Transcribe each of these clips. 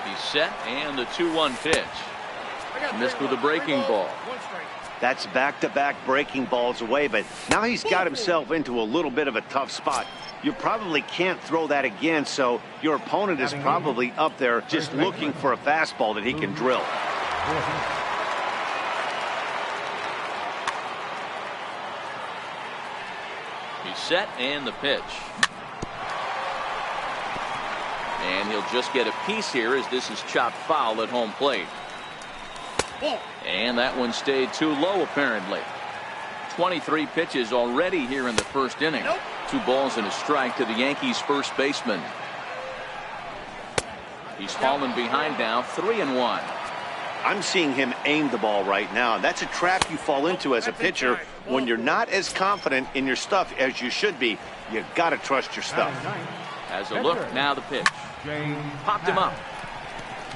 He's set, and the 2-1 pitch. Missed with a breaking ball. That's back-to-back breaking balls away, but now he's got himself into a little bit of a tough spot. You probably can't throw that again, so your opponent is probably up there just looking for a fastball that he can drill. He's set, and the pitch. And he'll just get a piece here as this is chopped foul at home plate. And that one stayed too low, apparently. 23 pitches already here in the first inning. 2 balls and a strike to the Yankees' first baseman. He's fallen behind now, 3-1. I'm seeing him aim the ball right now. That's a trap you fall into as a pitcher when you're not as confident in your stuff as you should be. You got to trust your stuff. Has a look, now the pitch. Popped him up.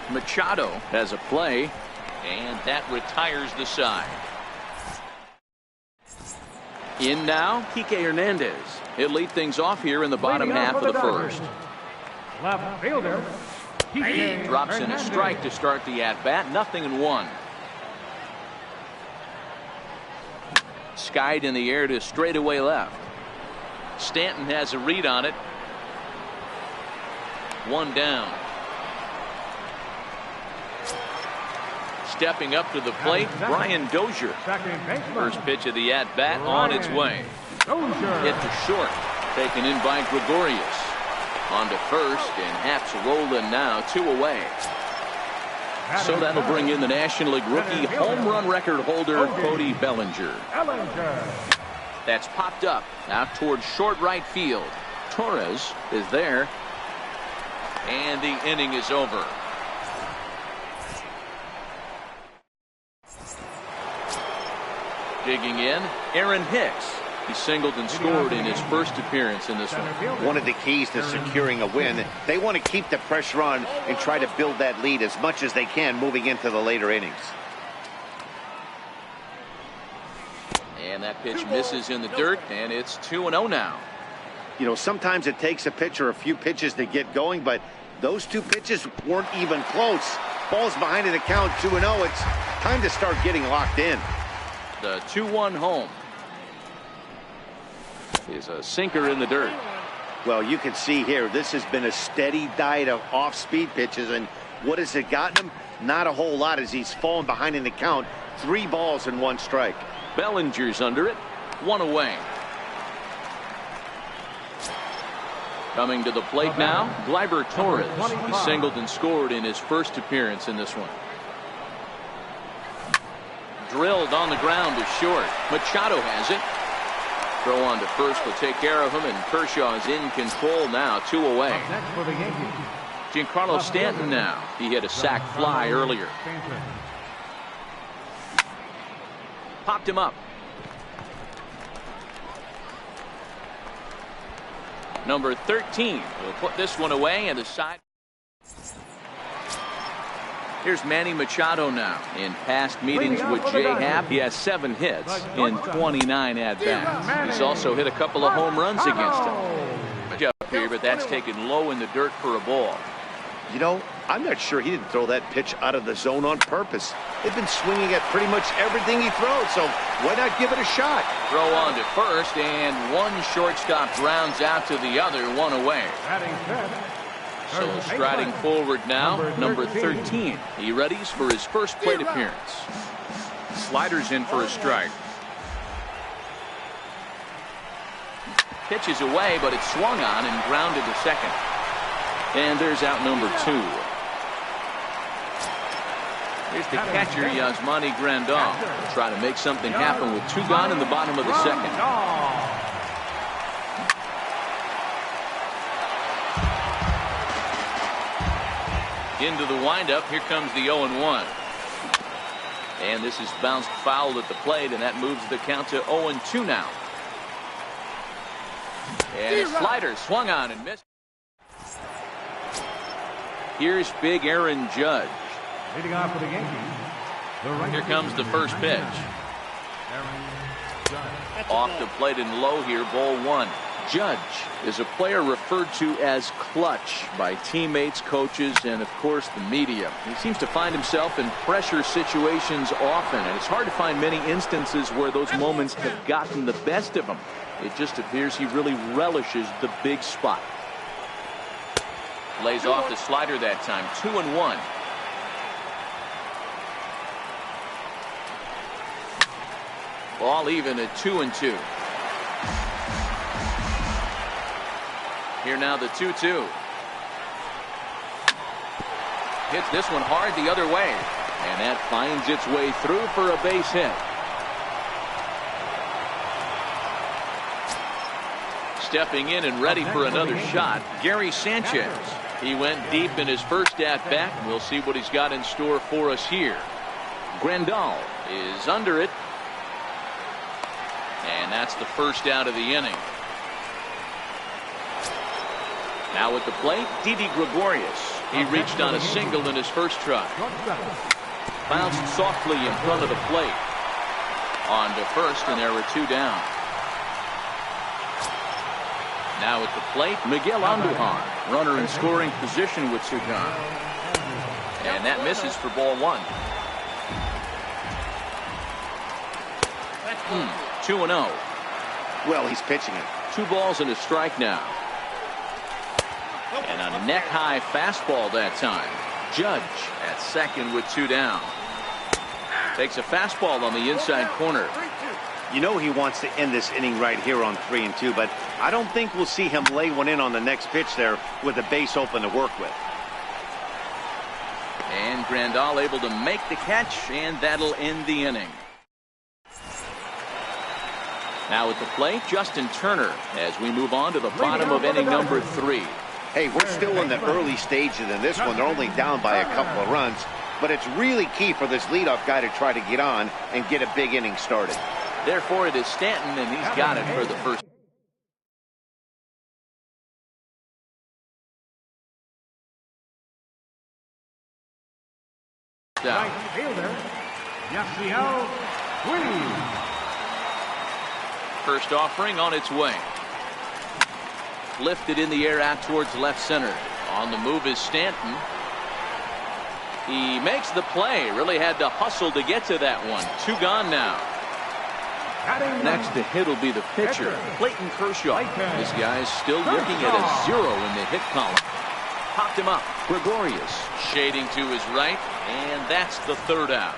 Machado has a play, and that retires the side. In now, Kike Hernandez. He'll lead things off here in the bottom half of the first. Left fielder. Drops in a strike to start the at-bat. 0-1. Skied in the air to straightaway left. Stanton has a read on it. 1 down. Stepping up to the plate, Brian Dozier. First pitch of the at-bat on its way. Hit to short. Taken in by Gregorius. On to first, and Haps rolling now, 2 away. So that'll bring in the National League rookie home run record holder, Cody Bellinger. That's popped up out towards short right field. Torres is there. And the inning is over. Digging in, Aaron Hicks. He singled and scored in his first appearance in this one. One of the keys to securing a win, they want to keep the pressure on and try to build that lead as much as they can moving into the later innings. And that pitch misses in the dirt, and it's 2-0 now. You know, sometimes it takes a pitcher a few pitches to get going, but those 2 pitches weren't even close. Ball's behind in the count, 2-0. It's time to start getting locked in. The 2-1 home is a sinker in the dirt. Well, you can see here, this has been a steady diet of off-speed pitches, and what has it gotten him? Not a whole lot as he's fallen behind in the count. 3 balls and 1 strike. Bellinger's under it, 1 away. Coming to the plate now, Gleyber Torres. He singled and scored in his first appearance in this one. Drilled on the ground to short. Machado has it. Throw on to first will take care of him, and Kershaw is in control now, 2 away. Giancarlo Stanton now. He hit a sac fly earlier. Popped him up. Number 13 will put this one away, and the side. Here's Manny Machado now. In past meetings with Jay Happ, he has 7 hits in 29 at-bats. He's also hit a couple of home runs against him. Up here, but that's taken low in the dirt for a ball. You know, I'm not sure he didn't throw that pitch out of the zone on purpose. They've been swinging at pretty much everything he throws, so why not give it a shot? Throw on to first, and one shortstop grounds out to the other, 1 away. So striding forward now, number 13. He readies for his first plate appearance. Sliders in for a strike. Pitches away, but it's swung on and grounded to second. And there's out number 2. Here's the catcher, Yasmani Grandal. Try to make something happen with 2 gone in the bottom of the second. Into the windup. Here comes the 0-1. And this is bounced foul at the plate, and that moves the count to 0-2 now. And a slider swung on and missed. Here's big Aaron Judge. Leading off for the Yankees. Here comes the first pitch. Off the plate and low here, ball 1. Judge is a player referred to as clutch by teammates, coaches, and of course the media. He seems to find himself in pressure situations often, and it's hard to find many instances where those moments have gotten the best of him. It just appears he really relishes the big spot. Lays off the slider that time. 2-1. Ball even at 2-2. Here now the 2-2. Hits this one hard the other way. And that finds its way through for a base hit. Stepping in and ready for another shot, Gary Sanchez. He went deep in his first at-bat. We'll see what he's got in store for us here. Grandal is under it. And that's the first out of the inning. Now at the plate, Didi Gregorius. He reached on a single in his first try. Bounced softly in front of the plate. On to first, and there were 2 down. Now at the plate, Miguel Andujar. Runner in scoring position with 2 down. And that misses for ball 1. 2-0. Well, he's pitching it. 2 balls and a strike now. And a neck-high fastball that time. Judge at second with 2 down. Takes a fastball on the inside corner. You know he wants to end this inning right here on 3-2, but I don't think we'll see him lay one in on the next pitch there with the base open to work with. And Grandal able to make the catch, and that'll end the inning. Now at the plate, Justin Turner as we move on to the bottom of inning number 3. Hey, we're still in the early stages in this one. They're only down by a couple of runs, but it's really key for this leadoff guy to try to get on and get a big inning started. Therefore, it is Stanton, and he's got it for the first. Down. Right fielder, Yasiel Puig. First offering on its way. Lifted in the air out towards left center. On the move is Stanton. He makes the play. Really had to hustle to get to that one. 2 gone now. Next to hit will be the pitcher, Clayton Kershaw. This guy's still looking at a 0 in the hit column. Popped him up. Gregorius shading to his right, and that's the 3rd out.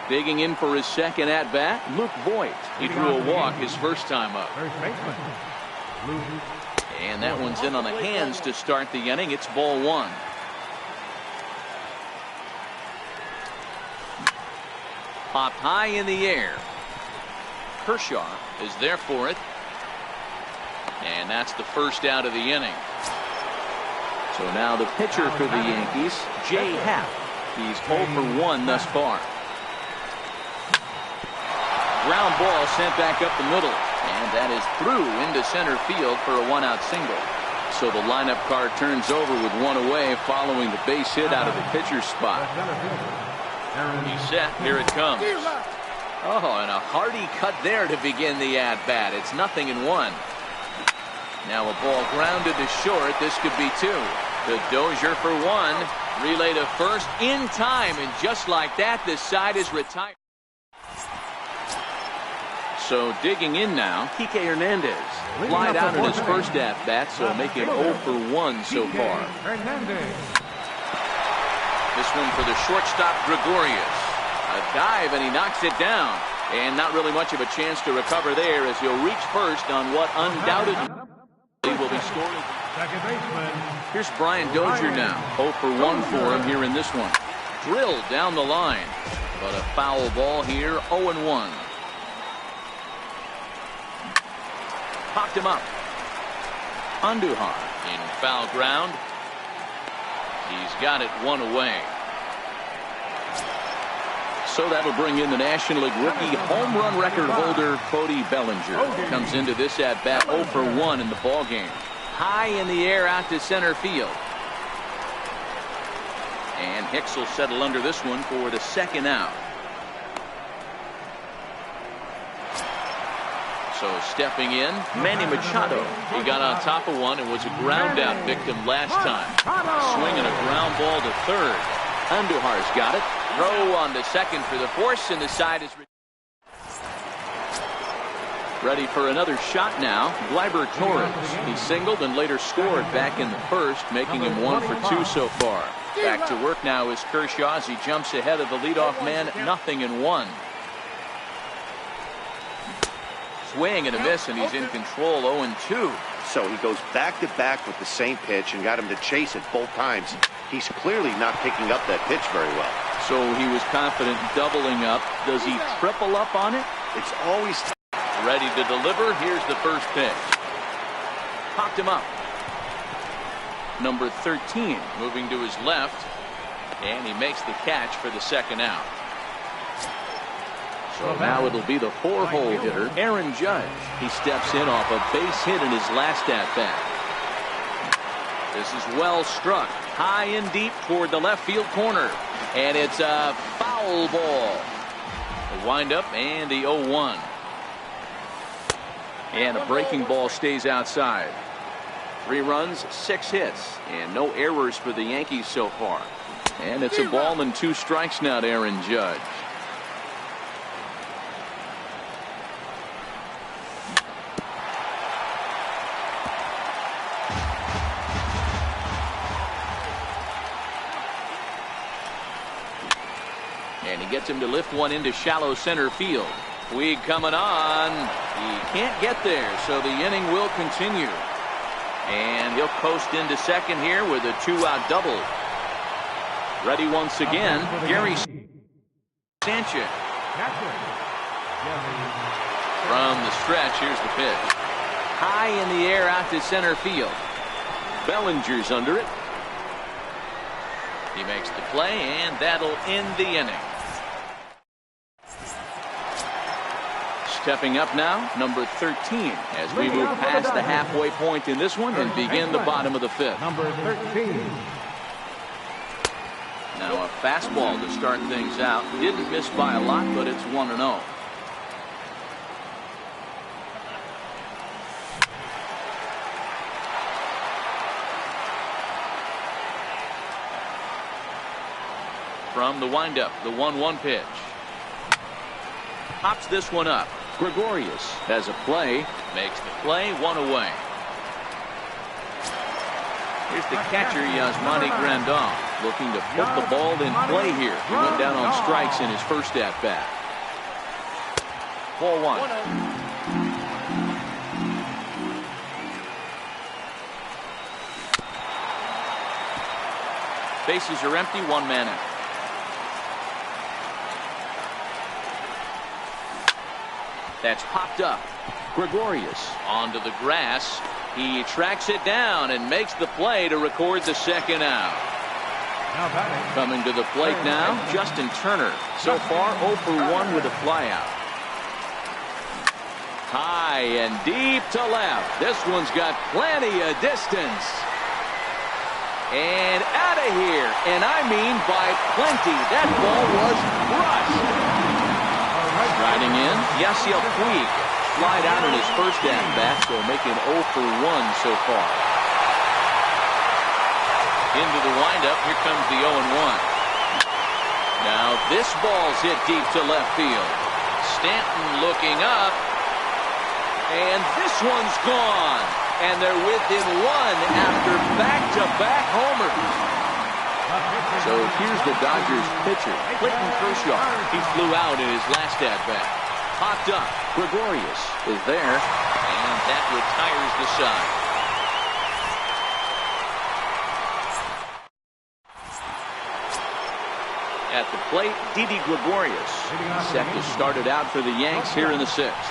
Digging in for his second at-bat, Luke Voigt. He drew a walk his first time up. And that one's in on the hands to start the inning. It's ball 1. Popped high in the air. Kershaw is there for it. And that's the first out of the inning. So now the pitcher for the Yankees, Jay Happ. He's 0 for 1 thus far. Ground ball sent back up the middle. And that is through into center field for a 1-out single. So the lineup card turns over with 1 away following the base hit out of the pitcher's spot. He's set. Here it comes. Oh, and a hearty cut there to begin the at-bat. It's 0-1. Now a ball grounded to short. This could be 2. The Dozier for 1. Relay to first in time. And just like that, this side is retired. So digging in now, Kike Hernandez. Flied out in his first at-bat, so making 0 for 1 so far. This one for the shortstop, Gregorius. A dive, and he knocks it down. And not really much of a chance to recover there as he'll reach first on what undoubtedly will be scoring. Second baseman. Here's Brian Dozier now. 0 for 1 for him here in this one. Drilled down the line. But a foul ball here, 0-1. Popped him up. Andujar in foul ground. He's got it 1 away. So that'll bring in the National League rookie home run record holder Cody Bellinger. Comes into this at bat 0 for 1 in the ball game. High in the air out to center field. And Hicks will settle under this one for the 2nd out. So stepping in, Manny Machado. He got on top of one and was a ground out victim last time. Swinging a ground ball to third. Andujar's got it. Throw on to second for the force, and the side is ready for another shot now. Gleyber Torres. He singled and later scored back in the first, making him 1 for 2 so far. Back to work now is Kershaw as he jumps ahead of the leadoff man, 0-1. Swing and a miss, and he's in control, 0-2. So he goes back to back with the same pitch and got him to chase it both times. He's clearly not picking up that pitch very well. So he was confident doubling up. Does he triple up on it? It's always ready to deliver. Here's the first pitch. Popped him up. Number 13 moving to his left, and he makes the catch for the second out. So now it'll be the 4-hole hitter, Aaron Judge. He steps in off a base hit in his last at-bat. This is well struck, high and deep toward the left field corner, and it's a foul ball. The windup and the 0-1. And a breaking ball stays outside. 3 runs, 6 hits, and no errors for the Yankees so far. And it's a ball and 2 strikes now to Aaron Judge. And he gets him to lift one into shallow center field. Puig coming on. He can't get there, so the inning will continue. And he'll coast into second here with a 2-out double. Ready once again, Gary Sanchez. From the stretch, here's the pitch. High in the air out to center field. Bellinger's under it. He makes the play, and that'll end the inning. Stepping up now, number 13, as we move past the halfway point in this one and begin the bottom of the 5th. Number 13. Now a fastball to start things out. Didn't miss by a lot, but it's 1-0. From the windup, the 1-1 pitch. Pops this one up. Gregorius has a play, makes the play, 1 away. Here's the catcher, Yasmani Grandal, looking to put the ball in play here. He went down on strikes in his first at-bat. Ball 1. Bases are empty, 1 man out. That's popped up. Gregorius onto the grass. He tracks it down and makes the play to record the second out. Coming to the plate now, Justin Turner. So far 0 for 1 with a flyout. High and deep to left. This one's got plenty of distance. And out of here. And I mean by plenty. That ball was crushed. Riding in, Yasiel Puig. Flied out in his first at-bat, so making 0 for 1 so far. Into the windup, here comes the 0-1. Now this ball's hit deep to left field. Stanton looking up. And this one's gone. And they're within 1 after back-to-back homers. So here's the Dodgers pitcher, Clayton Kershaw. He flew out in his last at-bat. Popped up. Gregorius is there, and that retires the side. At the plate, Didi Gregorius, set to start it out for the Yanks here in the 6th.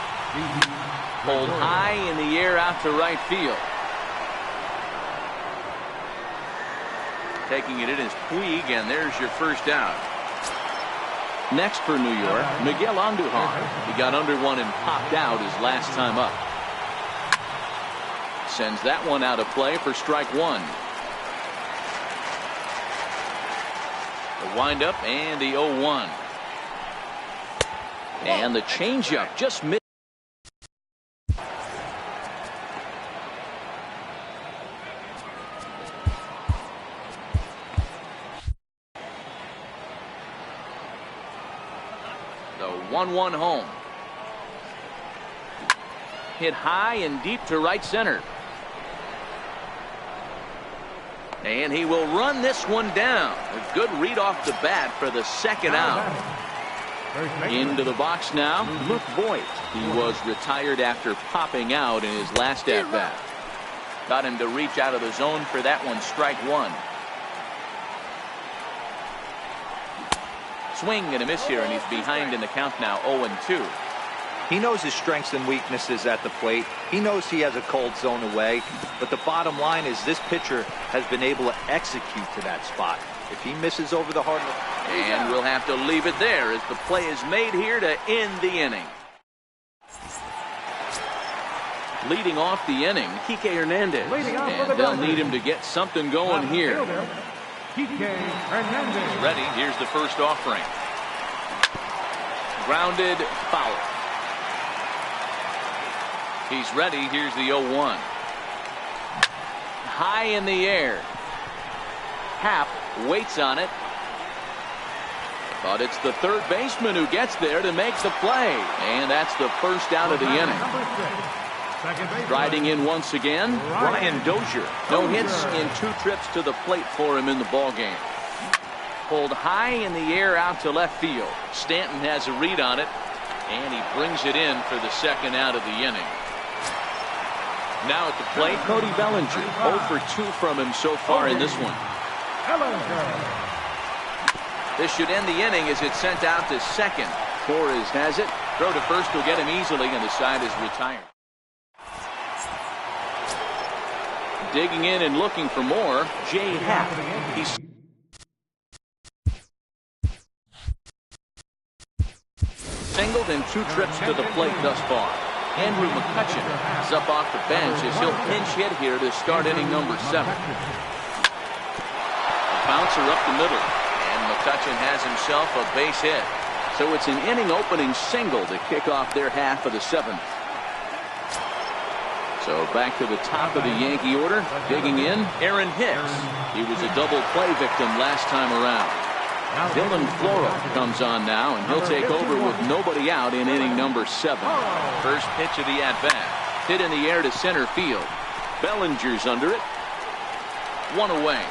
Pulled high in the air out to right field. Taking it in is Puig, and there's your first out. Next for New York, Miguel Andujar. He got under one and popped out his last time up. Sends that one out of play for strike 1. The windup and the 0-1. And the changeup just missed. 1-1 home. Hit high and deep to right center. And he will run this one down. A good read off the bat for the second out. Into the box now, Luke Voigt. He was retired after popping out in his last at-bat. Got him to reach out of the zone for that one, strike one. Swing and a miss here, and he's behind in the count now, 0-2. He knows his strengths and weaknesses at the plate. He knows he has a cold zone away. But the bottom line is this pitcher has been able to execute to that spot. If he misses over the hard line. And we'll have to leave it there as the play is made here to end the inning. Leading off the inning, Kike Hernandez. And they'll need him to get something going here. Ready, here's the first offering. Grounded, foul. He's ready, here's the 0-1. High in the air. Happ waits on it. But it's the third baseman who gets there to make the play. And that's the first out of the inning. Riding in once again, Ryan Dozier. No hits in 2 trips to the plate for him in the ballgame. Pulled high in the air out to left field. Stanton has a read on it, and he brings it in for the second out of the inning. Now at the plate, Cody Bellinger. 0 for 2 from him so far in this one. This should end the inning as it's sent out to second. Torres has it. Throw to first will get him easily, and the side is retired. Digging in and looking for more, Jay Happ. He's singled in 2 trips to the plate thus far. Andrew McCutchen is up off the bench as he'll pinch hit here to start inning number 7. A bouncer up the middle, and McCutchen has himself a base hit. So it's an inning opening single to kick off their half of the 7th. So back to the top of the Yankee order, digging in, Aaron Hicks. He was a double play victim last time around. Dylan Floro comes on now, and he'll take over with nobody out in inning number 7. First pitch of the at-bat. Hit in the air to center field. Bellinger's under it. 1 away.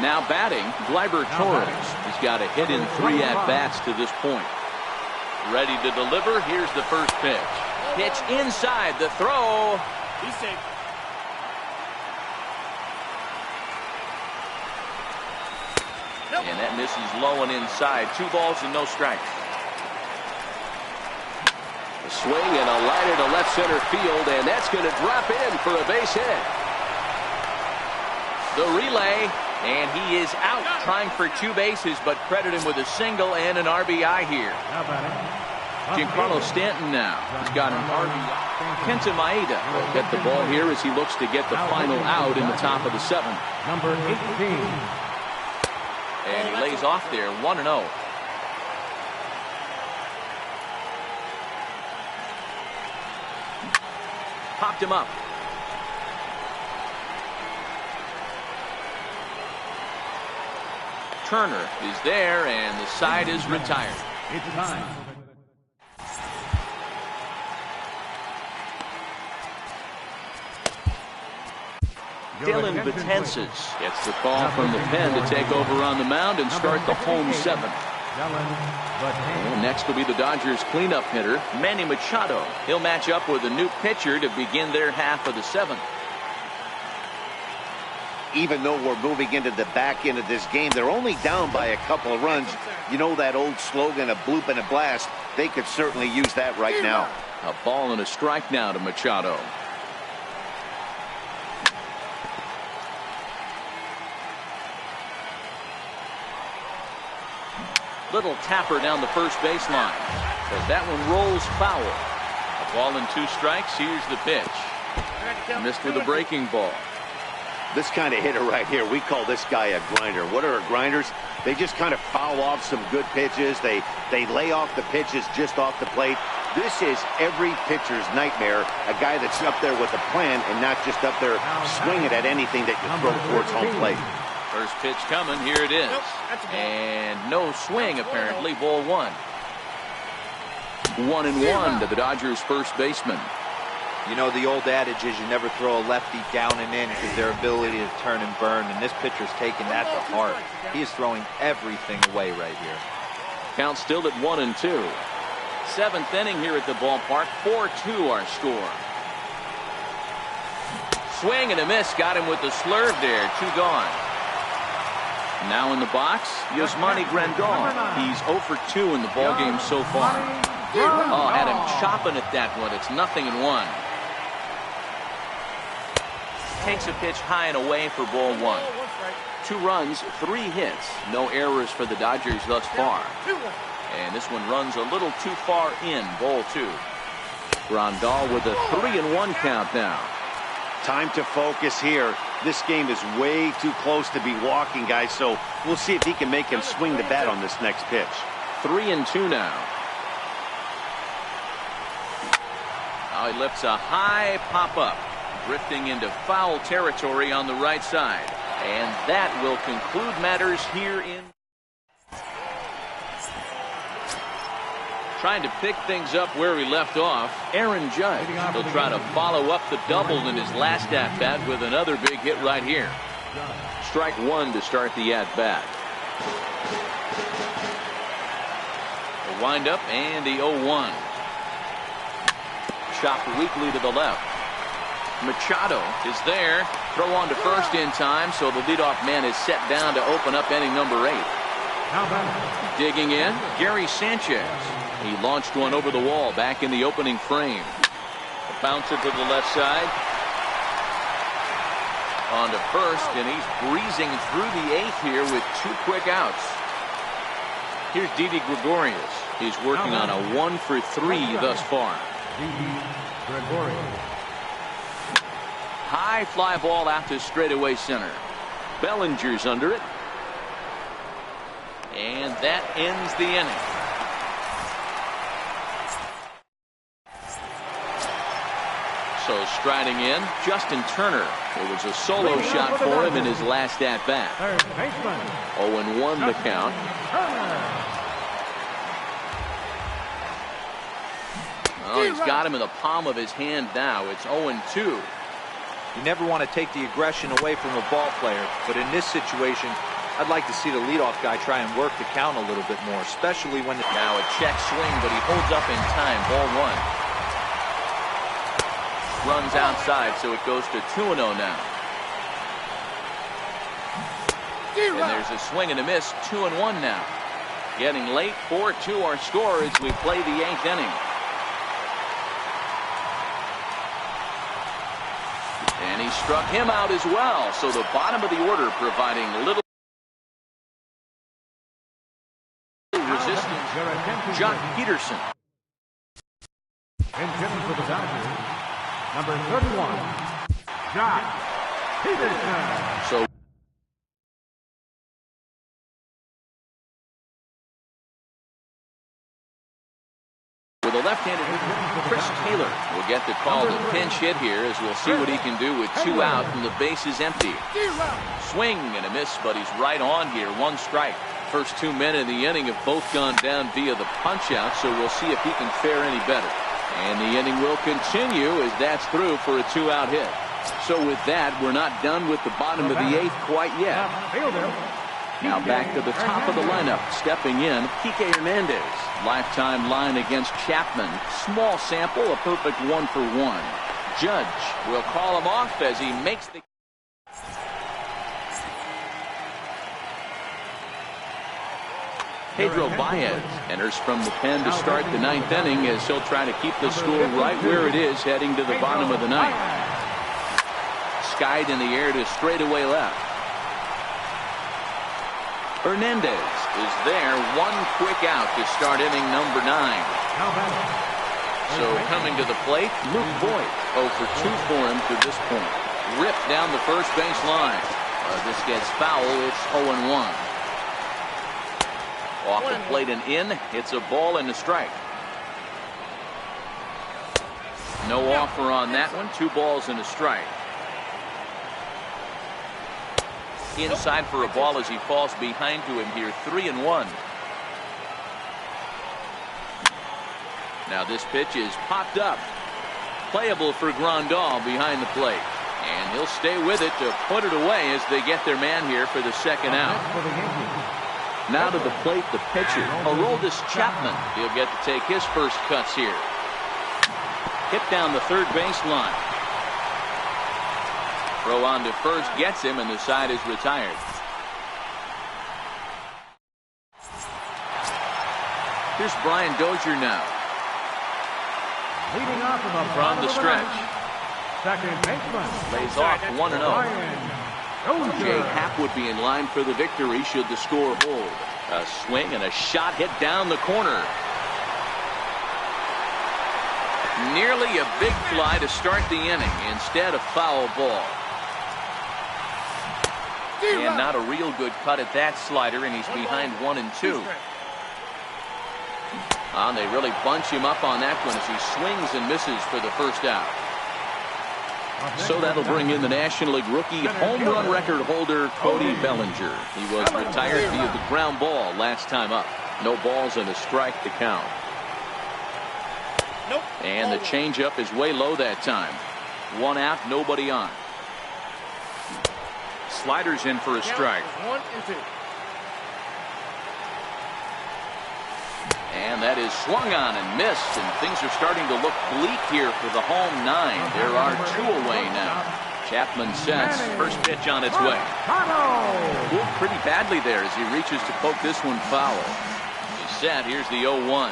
Now batting, Gleyber Torres. He's got a hit in 3 at-bats to this point. Ready to deliver. Here's the first pitch. Pitch inside, the throw. He's safe. And that misses low and inside. 2 balls and no strikes. A swing and a liner to left center field, and that's going to drop in for a base hit. The relay, and he is out trying for 2 bases, but credit him with a single and an RBI here. Giancarlo Stanton now. He's got an RBI. Kenta Maeda will get the ball here as he looks to get the final out in the top of the 7th. Number 18. And he lays off there, 1-0. Popped him up. Turner is there, and the side is retired. It's time. Dylan Betances gets the call from the pen to take over on the mound and start the home 7th. And next will be the Dodgers cleanup hitter, Manny Machado. He'll match up with a new pitcher to begin their half of the 7th. Even though we're moving into the back end of this game, they're only down by a couple of runs. You know that old slogan, a bloop and a blast? They could certainly use that right now. A ball and a strike now to Machado. Little tapper down the first baseline, but that one rolls foul. A ball and 2 strikes. Here's the pitch. Missed with a breaking ball. This kind of hitter right here, we call this guy a grinder. What are grinders? They just kind of foul off some good pitches. They lay off the pitches just off the plate. This is every pitcher's nightmare, a guy that's up there with a plan and not just up there swinging at anything that you throw towards home plate. First pitch coming, here it is. And no swing apparently, ball one. 1-1 to the Dodgers first baseman. You know, the old adage is you never throw a lefty down and in because their ability to turn and burn, and this pitcher's taking that to heart. He is throwing everything away right here. Count still at 1-2. Seventh inning here at the ballpark. 4-2 our score. Swing and a miss. Got him with the slurve there. 2 gone. Now in the box, Yasmani Grandal. He's 0 for 2 in the ballgame so far. Oh, had him chopping at that one. It's 0-1. Takes a pitch high and away for ball one. 2 runs, 3 hits. No errors for the Dodgers thus far. And this one runs a little too far in, ball 2. Grandal with a 3-1 count now. Time to focus here. This game is way too close to be walking, guys, so we'll see if he can make him swing the bat on this next pitch. 3-2 now. Now he lifts a high pop-up, drifting into foul territory on the right side. And that will conclude matters here in... Trying to pick things up where he left off, Aaron Judge. He'll try to follow up the double in his last at-bat with another big hit right here. Strike 1 to start the at-bat. A wind-up and the 0-1. Chopped weakly to the left. Machado is there. Throw on to first in time, so the leadoff man is set down to open up inning number 8. Digging in, Gary Sanchez. He launched one over the wall back in the opening frame. A bouncer to the left side. On to first, and he's breezing through the 8th here with 2 quick outs. Here's Didi Gregorius. He's working on a 1 for 3 thus far. High fly ball out to straightaway center. Bellinger's under it. And that ends the inning. So striding in, Justin Turner. It was a solo shot for him in his last at-bat. 0-1 the count. Oh, he's got him in the palm of his hand now. It's 0-2. You never want to take the aggression away from a ball player, but in this situation, I'd like to see the leadoff guy try and work the count a little bit more, especially when... Now a check swing, but he holds up in time. Ball 1. Runs outside, so it goes to 2-0 now. And there's a swing and a miss. 2-1 now. Getting late. 4-2 our score as we play the 8th inning. And he struck him out as well. So the bottom of the order providing little resistance. Jock Peterson. For the Dodgers, number 31, Jock Peterson. So with a left-handed Chris Taylor will get the call to pinch hit here as we'll see what he can do with 2 out and the base is empty. Swing and a miss, but he's right on here. 1 strike. First 2 men in the inning have both gone down via the punch-out, so we'll see if he can fare any better. And the inning will continue as that's through for a 2-out hit. So with that, we're not done with the bottom of the 8th quite yet. Now back to the top of the lineup. Stepping in, Kike Hernandez. Lifetime line against Chapman. Small sample, a perfect 1 for 1. Judge will call him off as he makes the... Pedro Baez enters from the pen to start the 9th inning as he'll try to keep the score right where it is heading to the bottom of the 9th. Skied in the air to straightaway left. Hernandez is there. 1 quick out to start inning number 9. So coming to the plate, Luke Voigt. 0 for 2 for him to this point. Ripped down the first base line. This gets foul. It's 0-1. Off the plate and in. It's a ball and a strike. No offer on that one. 2 balls and a strike. Inside for a ball as he falls behind to him here. 3-1. Now this pitch is popped up. Playable for Grandal behind the plate. And he'll stay with it to put it away as they get their man here for the second out. Now to the plate, the pitcher, Aroldis Chapman. He'll get to take his first cuts here. Hit down the third baseline. Throw on to first gets him, and the side is retired. Here's Brian Dozier now. Leading off From the stretch. Second baseman. Lays off 1-0. Jay Happ would be in line for the victory should the score hold. A swing and a shot hit down the corner. Nearly a big fly to start the inning. Instead, a foul ball. And not a real good cut at that slider, and he's behind 1-2. And they really bunch him up on that one as he swings and misses for the first out. So that'll bring in the National League rookie home run record holder Cody Bellinger. He was retired via the ground ball last time up. No balls and a strike to count. And the changeup is way low that time. 1 out, nobody on. Sliders in for a strike. 1-2. And that is swung on and missed, and things are starting to look bleak here for the home 9. There are 2 away now. Chapman sets. First pitch on its way. Pulled pretty badly there as he reaches to poke this one foul. He's set. Here's the 0-1.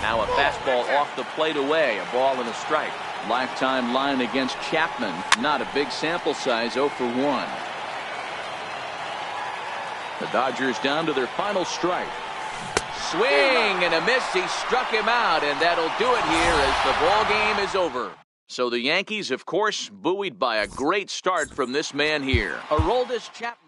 Now a fastball off the plate away. A ball and a strike. Lifetime line against Chapman. Not a big sample size. 0 for 1. The Dodgers down to their final strike. Swing and a miss. He struck him out, and that'll do it here as the ball game is over. So the Yankees, of course, buoyed by a great start from this man here, Aroldis Chapman.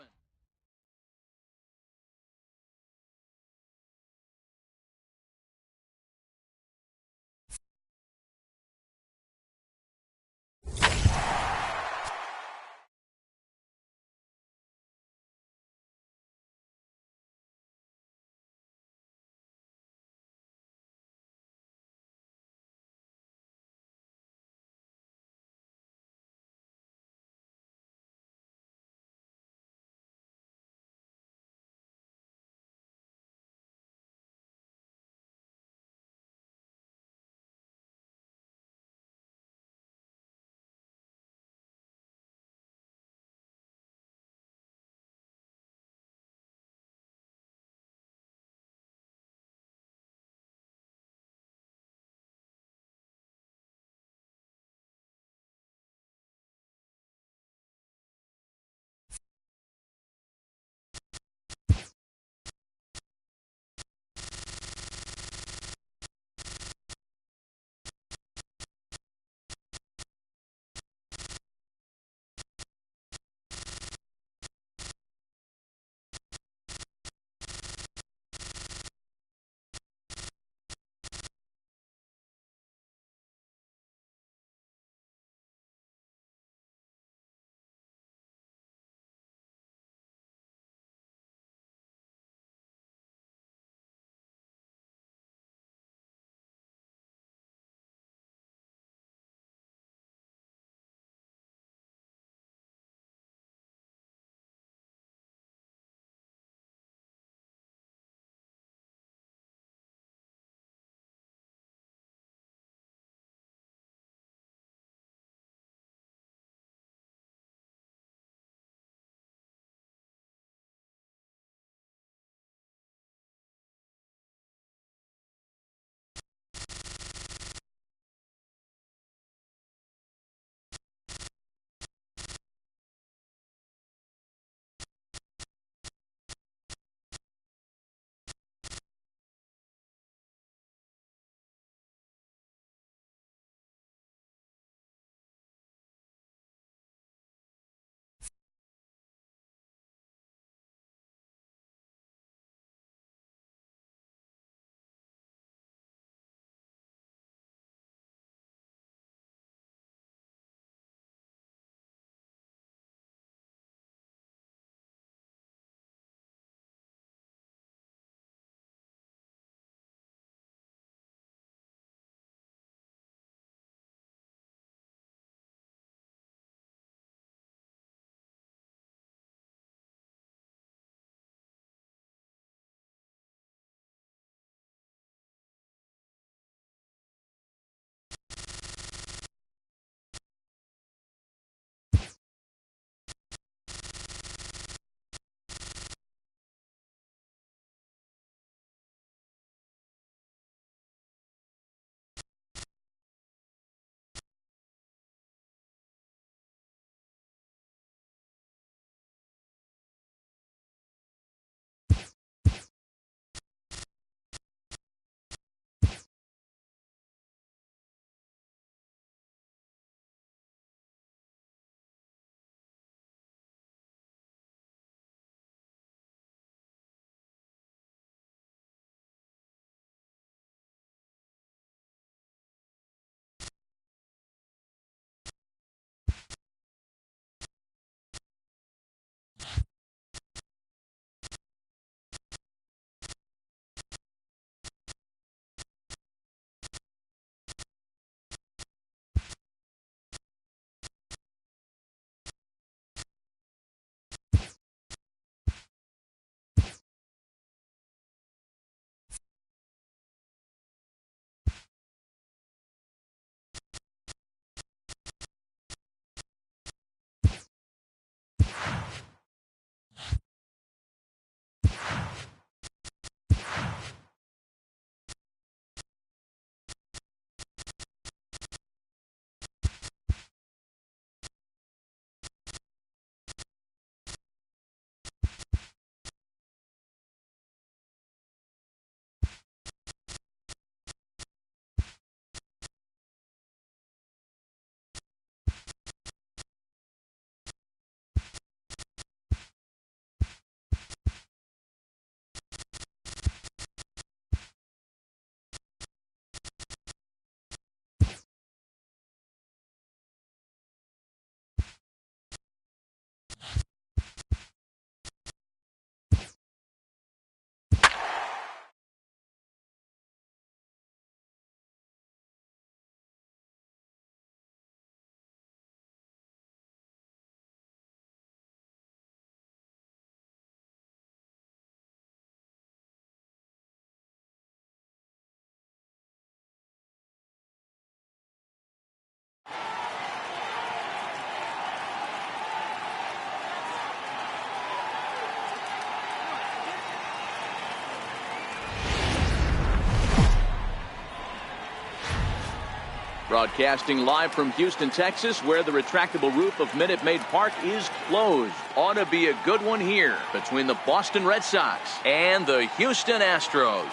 Broadcasting live from Houston, Texas, where the retractable roof of Minute Maid Park is closed. Ought to be a good one here between the Boston Red Sox and the Houston Astros.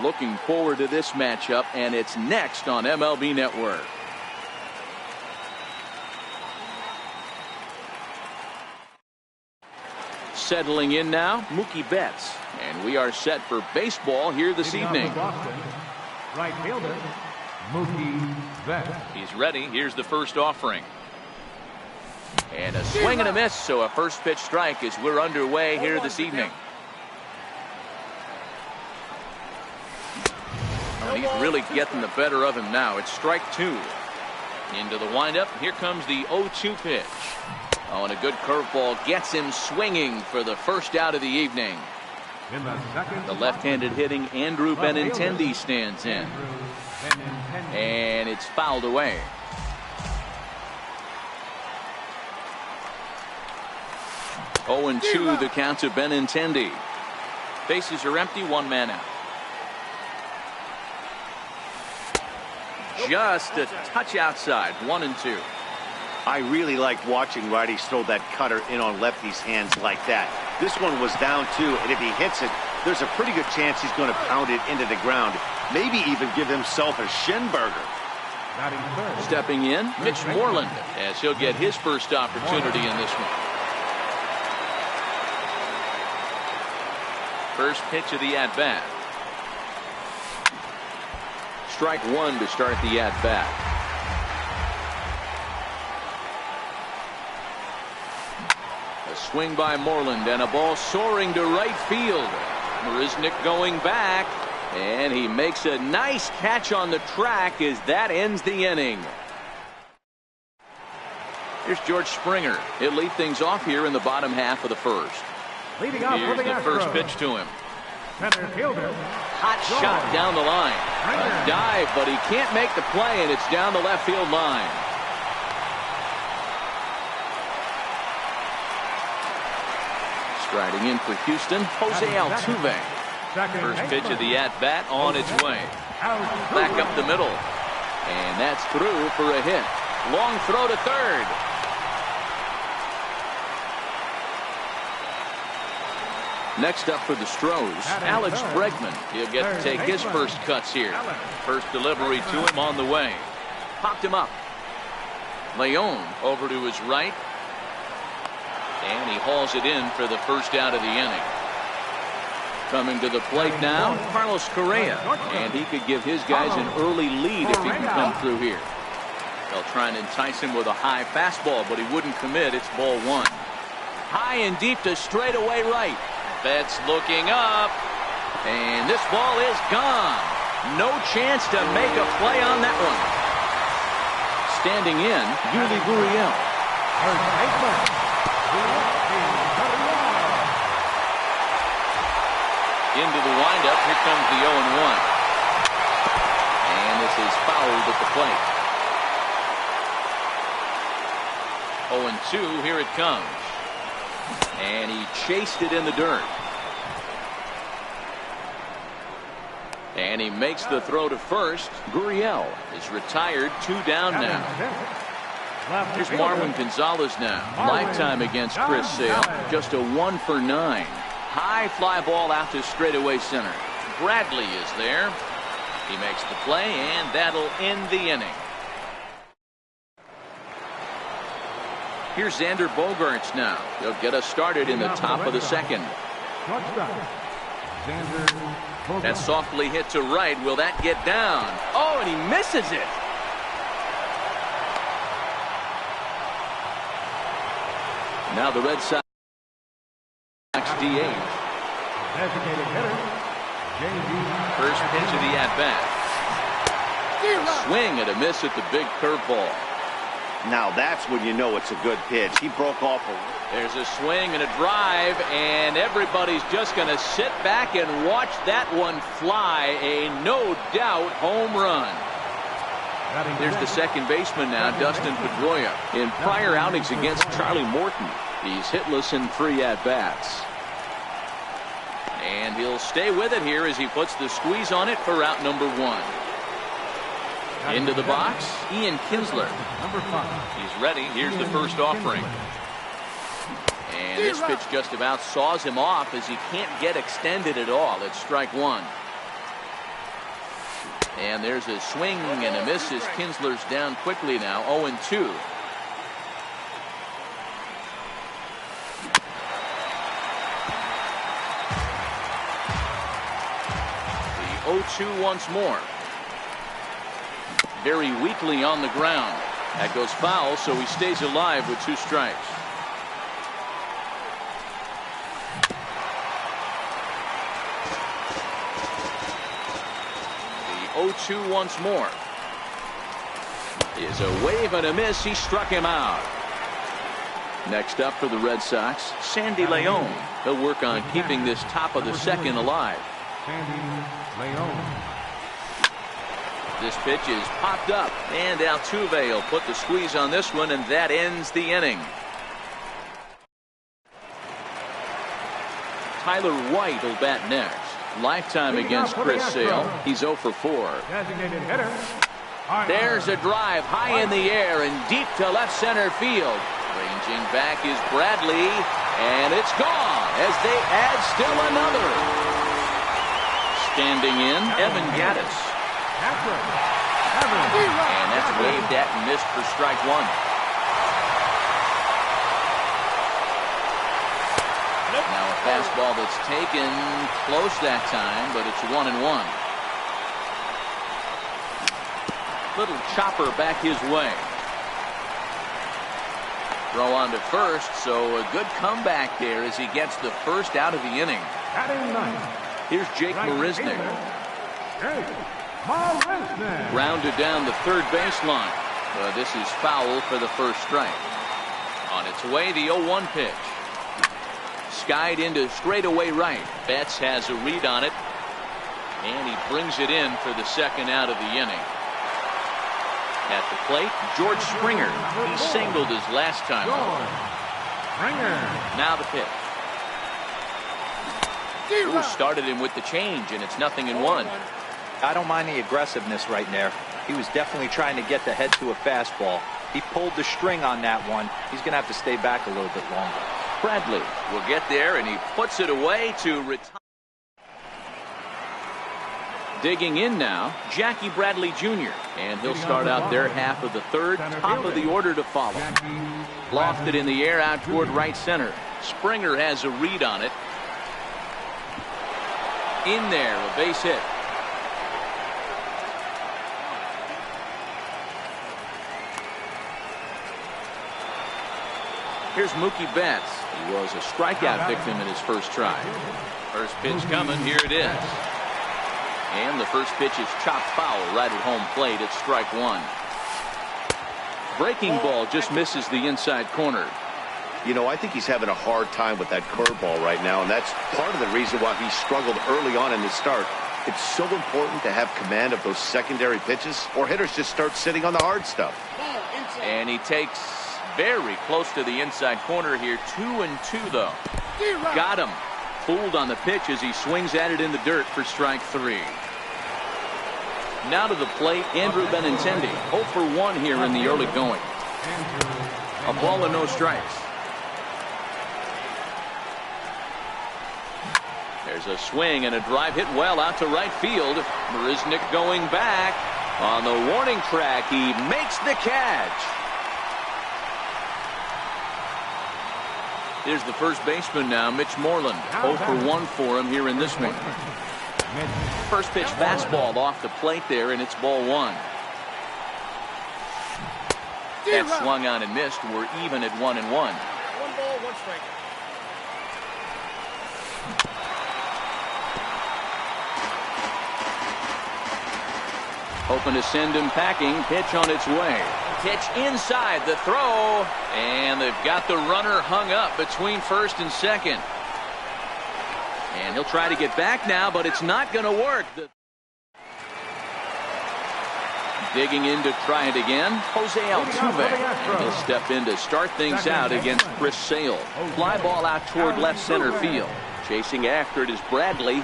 Looking forward to this matchup, and it's next on MLB Network. Settling in now, Mookie Betts. And we are set for baseball here this evening. Right fielder, Mookie Betts. He's ready. Here's the first offering. And a swing and a miss, so a first pitch strike as we're underway here this evening. And he's really getting the better of him now. It's strike two. Into the windup. Here comes the 0-2 pitch. Oh, and a good curveball gets him swinging for the first out of the evening. The left-handed hitting Andrew Benintendi stands in. And it's fouled away. Oh, and 2 the count to Benintendi. Bases are empty, one man out. Just a touch outside, 1-2. I really like watching righties throw that cutter in on lefties' hands like that. This one was down 2, and if he hits it, there's a pretty good chance he's going to pound it into the ground. Maybe even give himself a shin burger. Stepping in, Mitch Moreland, as he'll get his first opportunity in this one. First pitch of the at-bat. Strike 1 to start the at-bat. A swing by Moreland and a ball soaring to right field. Marisnick going back, and he makes a nice catch on the track as that ends the inning. Here's George Springer. He'll lead things off here in the bottom half of the first. Leading off Here's for the first pitch to him. Center fielder. Hot shot down the line. A dive, but he can't make the play, and it's down the left field line. Striding in for Houston, Jose Altuve. First pitch of the at-bat on its way. Back up the middle. And that's through for a hit. Long throw to third. Next up for the Stros, Alex Bregman. He'll get to take his first cuts here. First delivery to him on the way. Popped him up. Leon over to his right. And he hauls it in for the first out of the inning. Coming to the plate now, Carlos Correa. And he could give his guys an early lead if he can come through here. They'll try and entice him with a high fastball, but he wouldn't commit. It's ball 1. High and deep to straightaway right. Betts looking up, and this ball is gone. No chance to make a play on that one. Standing in, Yuli Gurriel. Into the windup, here comes the 0-1. And this is fouled at the plate. 0-2, here it comes. And he chased it in the dirt. And he makes the throw to first. Gurriel is retired, 2 down now. Here's Marwin Gonzalez now. Lifetime against Chris Sale. Just a 1 for 9. High fly ball out to straightaway center. Bradley is there. He makes the play, and that'll end the inning. Here's Xander Bogaerts now. He'll get us started in the top of the second. That softly hit to right. Will that get down? Oh, and he misses it. Now the Red Sox DH. First pitch of the at-bat. Swing and a miss at the big curveball. Now that's when you know it's a good pitch. He broke off There's a swing and a drive, and everybody's just going to sit back and watch that one fly. A no-doubt home run. There's the second baseman now, Dustin Pedroia. In prior outings against Charlie Morton, he's hitless in 3 at-bats. And he'll stay with it here as he puts the squeeze on it for out number 1. Into the box, Ian Kinsler. Number 5. He's ready. Here's the first offering. And this pitch just about saws him off as he can't get extended at all. It's strike one. And there's a swing and a miss as Kinsler's down quickly now, 0-2. The 0-2 once more. Very weakly on the ground. That goes foul, so he stays alive with 2 strikes. The 0-2 once more. Is a wave and a miss. He struck him out. Next up for the Red Sox, Sandy Leon. He'll work on keeping this top of the second alive. Sandy Leon. This pitch is popped up, and Altuve will put the squeeze on this one, and that ends the inning. Tyler White will bat next. Lifetime against Chris Sale. He's 0 for 4. Designated hitter. There's a drive high in the air and deep to left center field. Ranging back is Bradley, and it's gone as they add still another. Standing in, Evan Gattis. And that's waved at and missed for strike one. Now a fastball that's taken close that time, but it's 1-1. Little chopper back his way. Throw on to first, so a good comeback there as he gets the first out of the inning. Here's Jake Marisnick. Grounded down the third baseline. This is foul for the first strike. On its way, the 0-1 pitch. Skied into straightaway right. Betts has a read on it, and he brings it in for the second out of the inning. At the plate, George Springer. He singled his last time. Now the pitch. Ooh, started him with the change, and it's 0-1. I don't mind the aggressiveness right there. He was definitely trying to get the head to a fastball. He pulled the string on that one. He's going to have to stay back a little bit longer. Bradley will get there, and he puts it away to retire. Digging in now, Jackie Bradley Jr. And he'll start out their half of the third, top of the order to follow. Lofted in the air out toward right center. Springer has a read on it. In there, a base hit. Here's Mookie Betts. He was a strikeout victim in his first try. First pitch coming. Here it is. And the first pitch is chopped foul right at home plate. It's strike one. Breaking ball just misses the inside corner. You know, I think he's having a hard time with that curveball right now, and that's part of the reason why he struggled early on in the start. It's so important to have command of those secondary pitches, or hitters just start sitting on the hard stuff. And he takes very close to the inside corner here. 2-2 though. Got him. Fooled on the pitch as he swings at it in the dirt for strike three. Now to the plate, Andrew Benintendi. 0 for 1 here in the early going. A ball and no strikes. There's a swing and a drive hit well out to right field. Marisnick going back. On the warning track, he makes the catch. Here's the first baseman now, Mitch Moreland. 0 for 1 for him here in this one. First pitch fastball off the plate there, and it's ball one. That swung on and missed. We're even at 1-1. 1 ball, 1 strike. Hoping to send him packing. Pitch on its way. Pitch inside the throw, and they've got the runner hung up between first and second. And he'll try to get back now, but it's not going to work. Digging in to try it again, Jose Altuve. And he'll step in to start things out against Chris Sale. Fly ball out toward left center field. Chasing after it is Bradley.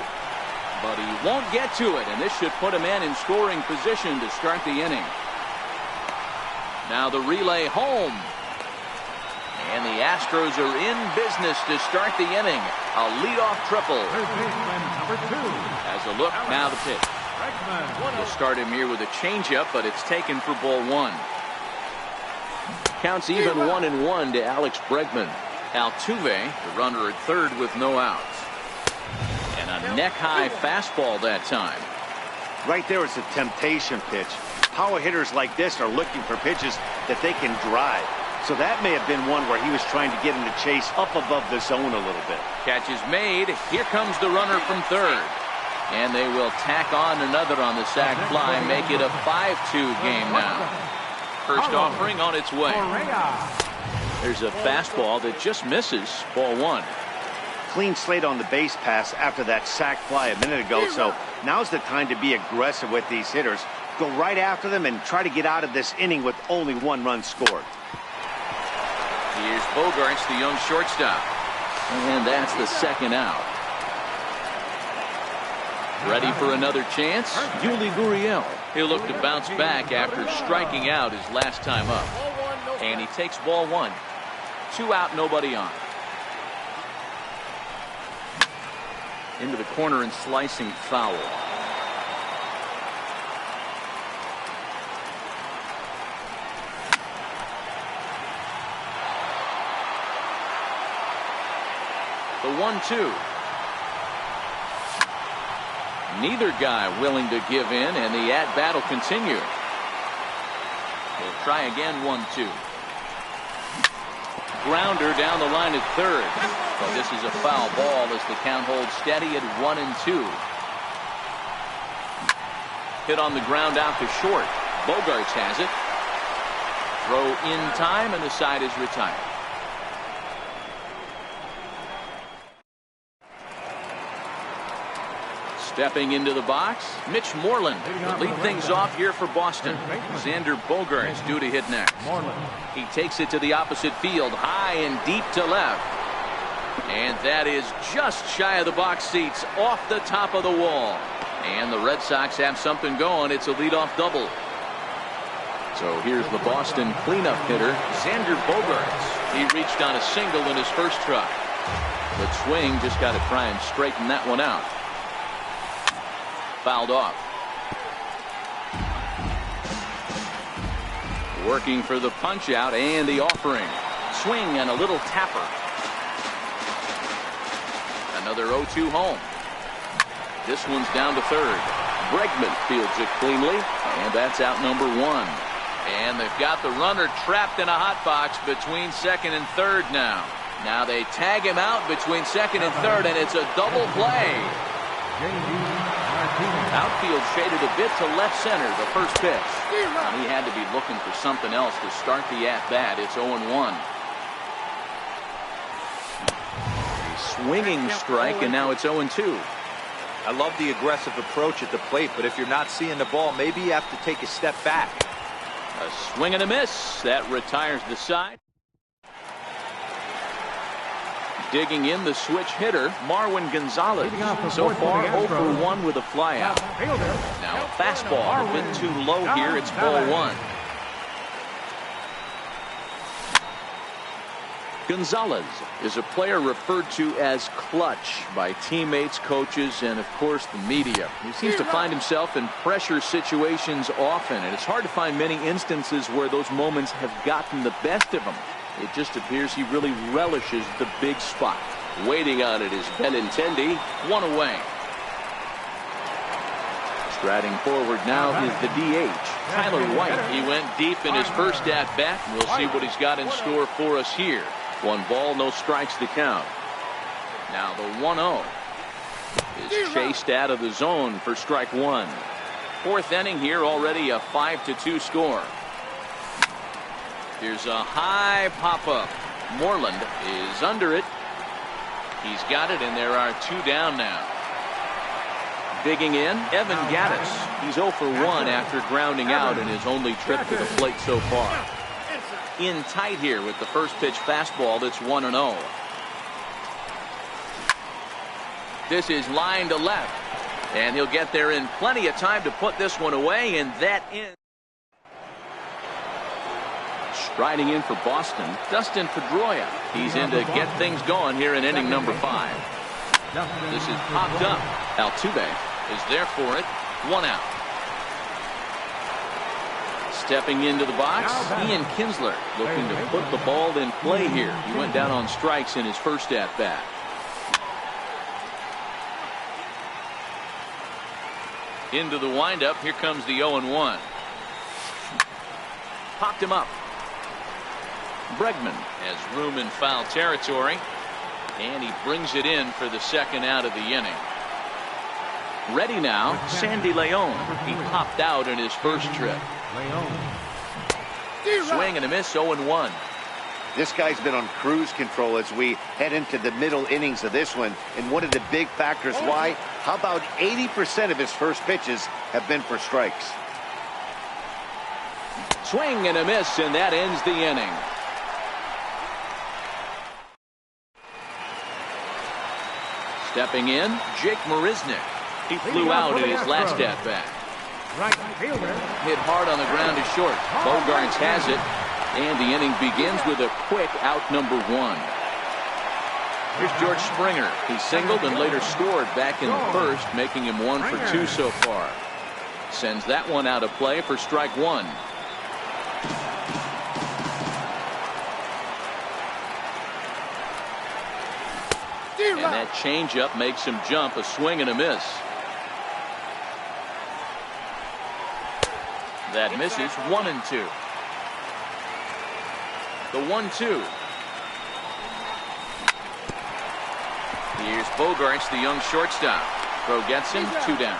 but he won't get to it, and this should put a man in scoring position to start the inning. Now the relay home. And the Astros are in business to start the inning. A leadoff triple. Third baseman, number 2. As a look, now the pitch. We'll start him here with a changeup, but it's taken for ball 1. Counts even 1-1 to Alex Bregman. Altuve, the runner at third with no outs. And a neck-high fastball that time. Right there is a temptation pitch. Power hitters like this are looking for pitches that they can drive. So that may have been one where he was trying to get him to chase up above the zone a little bit. Catch is made. Here comes the runner from third. And they will tack on another on the sac fly, make it a 5-2 game now. First offering on its way. There's a fastball that just misses ball 1. Clean slate on the base pass after that sac fly a minute ago, so now's the time to be aggressive with these hitters. Go right after them and try to get out of this inning with only 1 run scored. Here's Bogaerts, the young shortstop. And that's the second out. Ready for another chance? Yuli Gurriel. He'll look to bounce back after striking out his last time up. And he takes ball 1. 2 out, nobody on. Into the corner and slicing foul. The 1-2. Neither guy willing to give in, and the at-bat will continue. We'll try again. 1-2. Grounder down the line at third. But this is a foul ball as the count holds steady at 1-2. Hit on the ground out to short. Bogaerts has it. Throw in time, and the side is retired. Stepping into the box, Mitch Moreland will lead things off here for Boston. Xander Bogaerts due to hit next. He takes it to the opposite field, high and deep to left. And that is just shy of the box seats, off the top of the wall. And the Red Sox have something going. It's a leadoff double. So here's the Boston cleanup hitter, Xander Bogaerts. He reached on a single in his first try. But swing just got to try and straighten that one out. Fouled off. Working for the punch out and the offering. Swing and a little tapper. Another 0-2 home. This one's down to third. Bregman fields it cleanly, and that's out number 1. And they've got the runner trapped in a hot box between second and third now. Now they tag him out between second and third, and it's a double play. Outfield shaded a bit to left center, the first pitch. And he had to be looking for something else to start the at-bat. It's 0-1. A swinging strike, and now it's 0-2. I love the aggressive approach at the plate, but if you're not seeing the ball, maybe you have to take a step back. A swing and a miss. That retires the side. Digging in the switch hitter, Marwin Gonzalez. So far 0 for 1 with a flyout. Now a fastball a bit too low here. It's ball 1. Gonzalez is a player referred to as clutch by teammates, coaches, and of course the media. He seems to find himself in pressure situations often, and it's hard to find many instances where those moments have gotten the best of him. It just appears he really relishes the big spot. Waiting on it is Benintendi. 1 away. Striding forward now is the DH, Tyler White. He went deep in his first at-bat. We'll see what he's got in store for us here. 1 ball, no strikes to count. Now the 1-0 is chased out of the zone for strike 1. 4th inning here, already a 5-2 score. Here's a high pop-up. Moreland is under it. He's got it, and there are 2 down now. Digging in, Evan Gattis. He's 0 for 1 after grounding out in his only trip to the plate so far. In tight here with the first pitch fastball that's 1-0. This is line to left. And he'll get there in plenty of time to put this one away, and that ends. Striding in for Boston, Dustin Pedroia. He's in to get things going here in inning number 5. This is popped up. Altuve is there for it. 1 out. Stepping into the box, Ian Kinsler looking to put the ball in play here. He went down on strikes in his first at-bat. Into the windup. Here comes the 0-1. Popped him up. Bregman has room in foul territory, and he brings it in for the second out of the inning. Ready now, Sandy Leon. He popped out in his first trip. Swing and a miss, 0-1. This guy's been on cruise control as we head into the middle innings of this one. And one of the big factors why, how about 80% of his first pitches have been for strikes? Swing and a miss, and that ends the inning. Stepping in, Jake Marisnick. He flew out in his last at-bat. Right fielder. Hit hard on the ground to short. Bogarts has it, and the inning begins with a quick out number 1. Here's George Springer. He singled and later scored back in the first, making him 1 for 2 so far. Sends that one out of play for strike 1. And that changeup makes him jump. A swing and a miss. That misses. 1-2. The 1-2. Here's Bogarts, the young shortstop. Throw gets him. 2 down.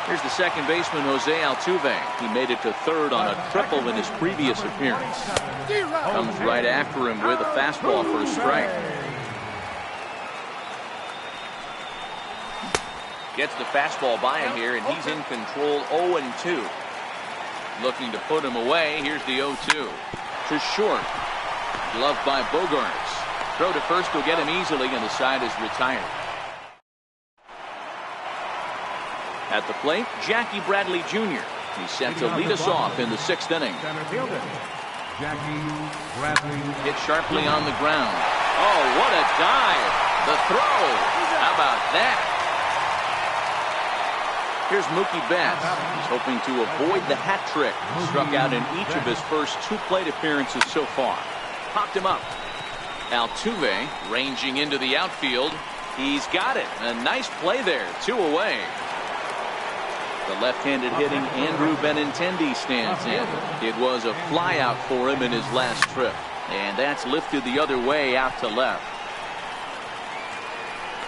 Here's the second baseman, Jose Altuve. He made it to third on a triple in his previous appearance. Comes right after him with a fastball for a strike. Gets the fastball by him here, and he's in control. 0-2. Looking to put him away. Here's the 0-2. To short. Gloved by Bogarts. Throw to first will get him easily, and the side is retired. At the plate, Jackie Bradley Jr. He's set to lead us off in the 6th inning. Center fielder. Jackie Bradley. Hit sharply on the ground. Oh, what a dive. The throw. How about that? Here's Mookie Betts. He's hoping to avoid the hat trick. He struck out in each of his first 2 plate appearances so far. Popped him up. Altuve ranging into the outfield. He's got it. A nice play there. 2 away. The left-handed hitting Andrew Benintendi stands in. It was a flyout for him in his last trip. And that's lifted the other way out to left.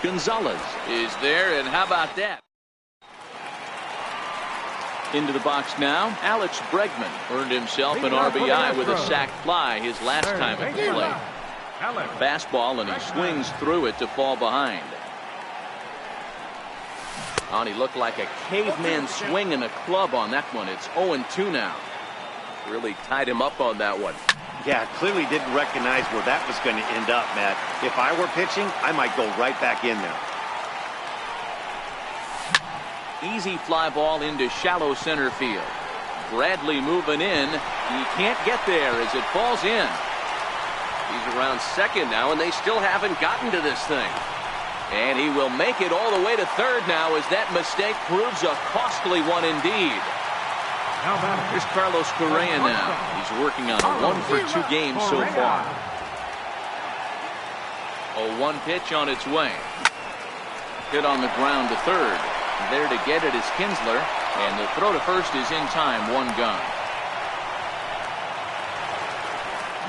Gonzalez is there, and how about that? Into the box now, Alex Bregman earned himself an RBI with a sac fly his last time at the plate. Fastball, and he swings through it to fall behind. Oh, he looked like a caveman swinging a club on that one. It's 0-2 now. Really tied him up on that one. Yeah, clearly didn't recognize where that was going to end up, Matt. If I were pitching, I might go right back in there. Easy fly ball into shallow center field. Bradley moving in. He can't get there as it falls in. He's around second now, and they still haven't gotten to this thing. And he will make it all the way to third now as that mistake proves a costly one indeed. Here's Carlos Correa now. He's working on a 1 for 2 game so far. A 1 pitch on its way. Hit on the ground to third. There to get it is Kinsler, and the throw to first is in time. 1 gone.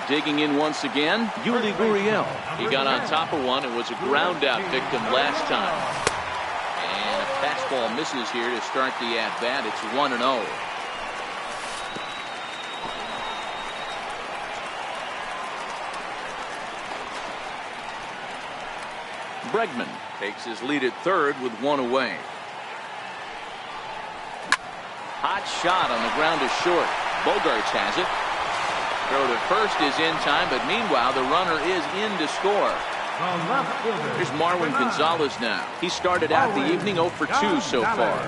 Digging in once again, Yuli Gurriel. He got on top of one and was a ground out victim last time. And a fastball misses here to start the at bat. It's 1-0. Bregman takes his lead at third with 1 away. Hot shot on the ground to short. Bogarts has it. Throw to first is in time, but meanwhile the runner is in to score. The left fielder. Here's Marwin Gonzalez now. He started out the evening 0 for 2 so far.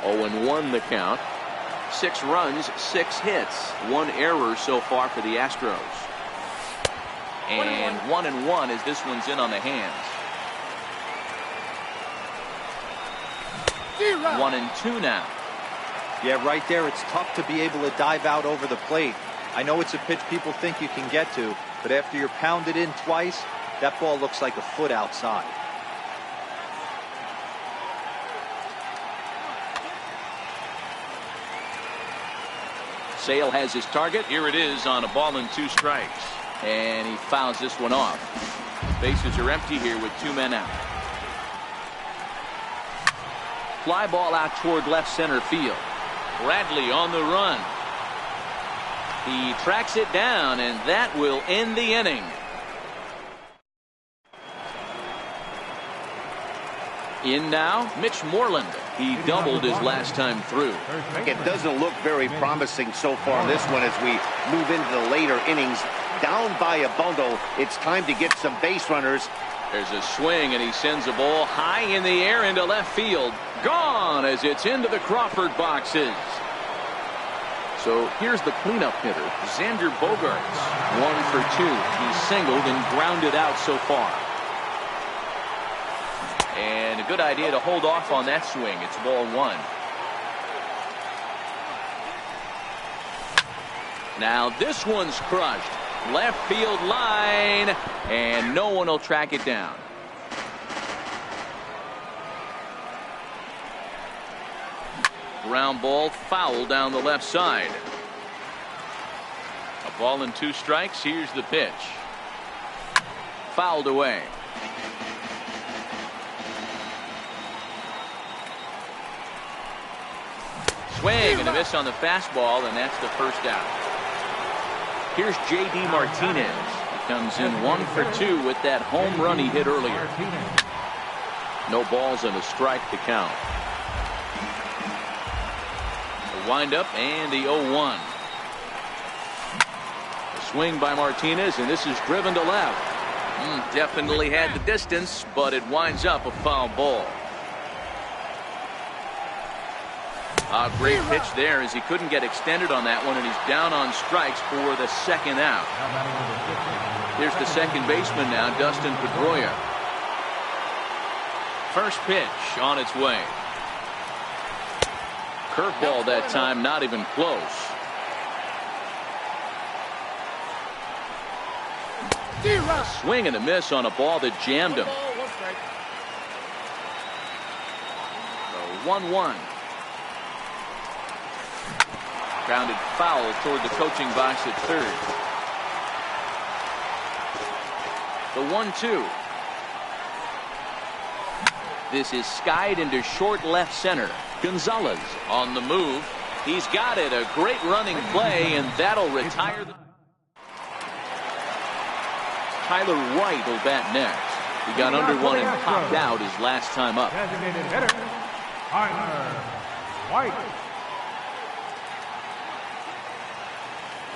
0-1 the count. 6 runs, 6 hits, 1 error so far for the Astros. And 1-1 as this one's in on the hands. 1-2 now. Yeah, right there, it's tough to be able to dive out over the plate. I know it's a pitch people think you can get to, but after you're pounded in twice, that ball looks like a foot outside. Sale has his target. Here it is on a ball and 2 strikes. And he fouls this one off. Bases are empty here with 2 men out. Fly ball out toward left center field. Bradley on the run. He tracks it down, and that will end the inning. In now, Mitch Moreland. He doubled his last time through. It doesn't look very promising so far in this one as we move into the later innings. Down by a bundle, it's time to get some base runners. There's a swing, and he sends a ball high in the air into left field. Gone as it's into the Crawford boxes. So here's the cleanup hitter, Xander Bogaerts. 1 for 2. He's singled and grounded out so far. And a good idea to hold off on that swing. It's ball 1. Now this one's crushed. Left field line, and no one will track it down. Ground ball foul down the left side. A ball and 2 strikes. Here's the pitch. Fouled away. Swing and a miss on the fastball, and that's the first out. Here's J.D. Martinez. He comes in 1 for 2 with that home run he hit earlier. No balls and a strike to count. The windup and the 0-1. A swing by Martinez, and this is driven to left. Definitely had the distance, but it winds up a foul ball. A great pitch there as he couldn't get extended on that one, and he's down on strikes for the second out. Here's the second baseman now, Dustin Pedroia. First pitch on its way. Curveball that time, not even close. A swing and a miss on a ball that jammed him. 1-1. Grounded foul toward the coaching box at third. The 1-2. This is skied into short left center. Gonzalez on the move. He's got it. A great running play, and that'll retire the... Tyler White will bat next. He got under one and popped out his last time up. Designated hitter, Tyler White.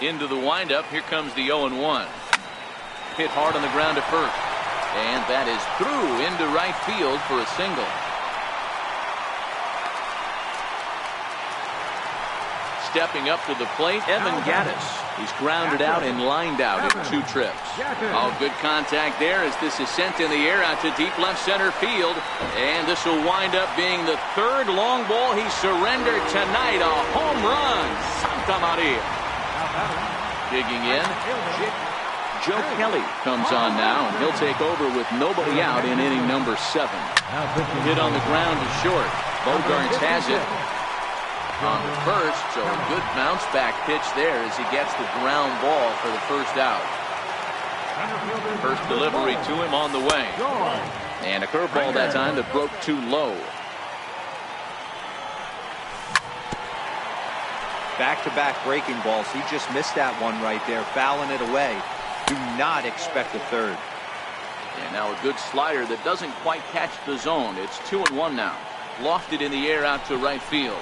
Into the windup. Here comes the 0-1. Hit hard on the ground to first. And that is through into right field for a single. Stepping up to the plate, Evan Gattis. He's grounded out and lined out in 2 trips. Oh, good contact there as this is sent in the air out to deep left center field. And this will wind up being the 3rd long ball he surrendered tonight. A home run. Santa Maria. Digging in. Joe Kelly comes on now, and he'll take over with nobody out in inning number 7. Hit on the ground to short. Bogaerts has it on the first, so a good bounce back pitch there as he gets the ground ball for the first out. First delivery to him on the way. And a curveball that time that broke too low. Back-to-back breaking balls. He just missed that one right there, fouling it away. Do not expect a third. And now a good slider that doesn't quite catch the zone. It's 2-1 now. Lofted in the air out to right field.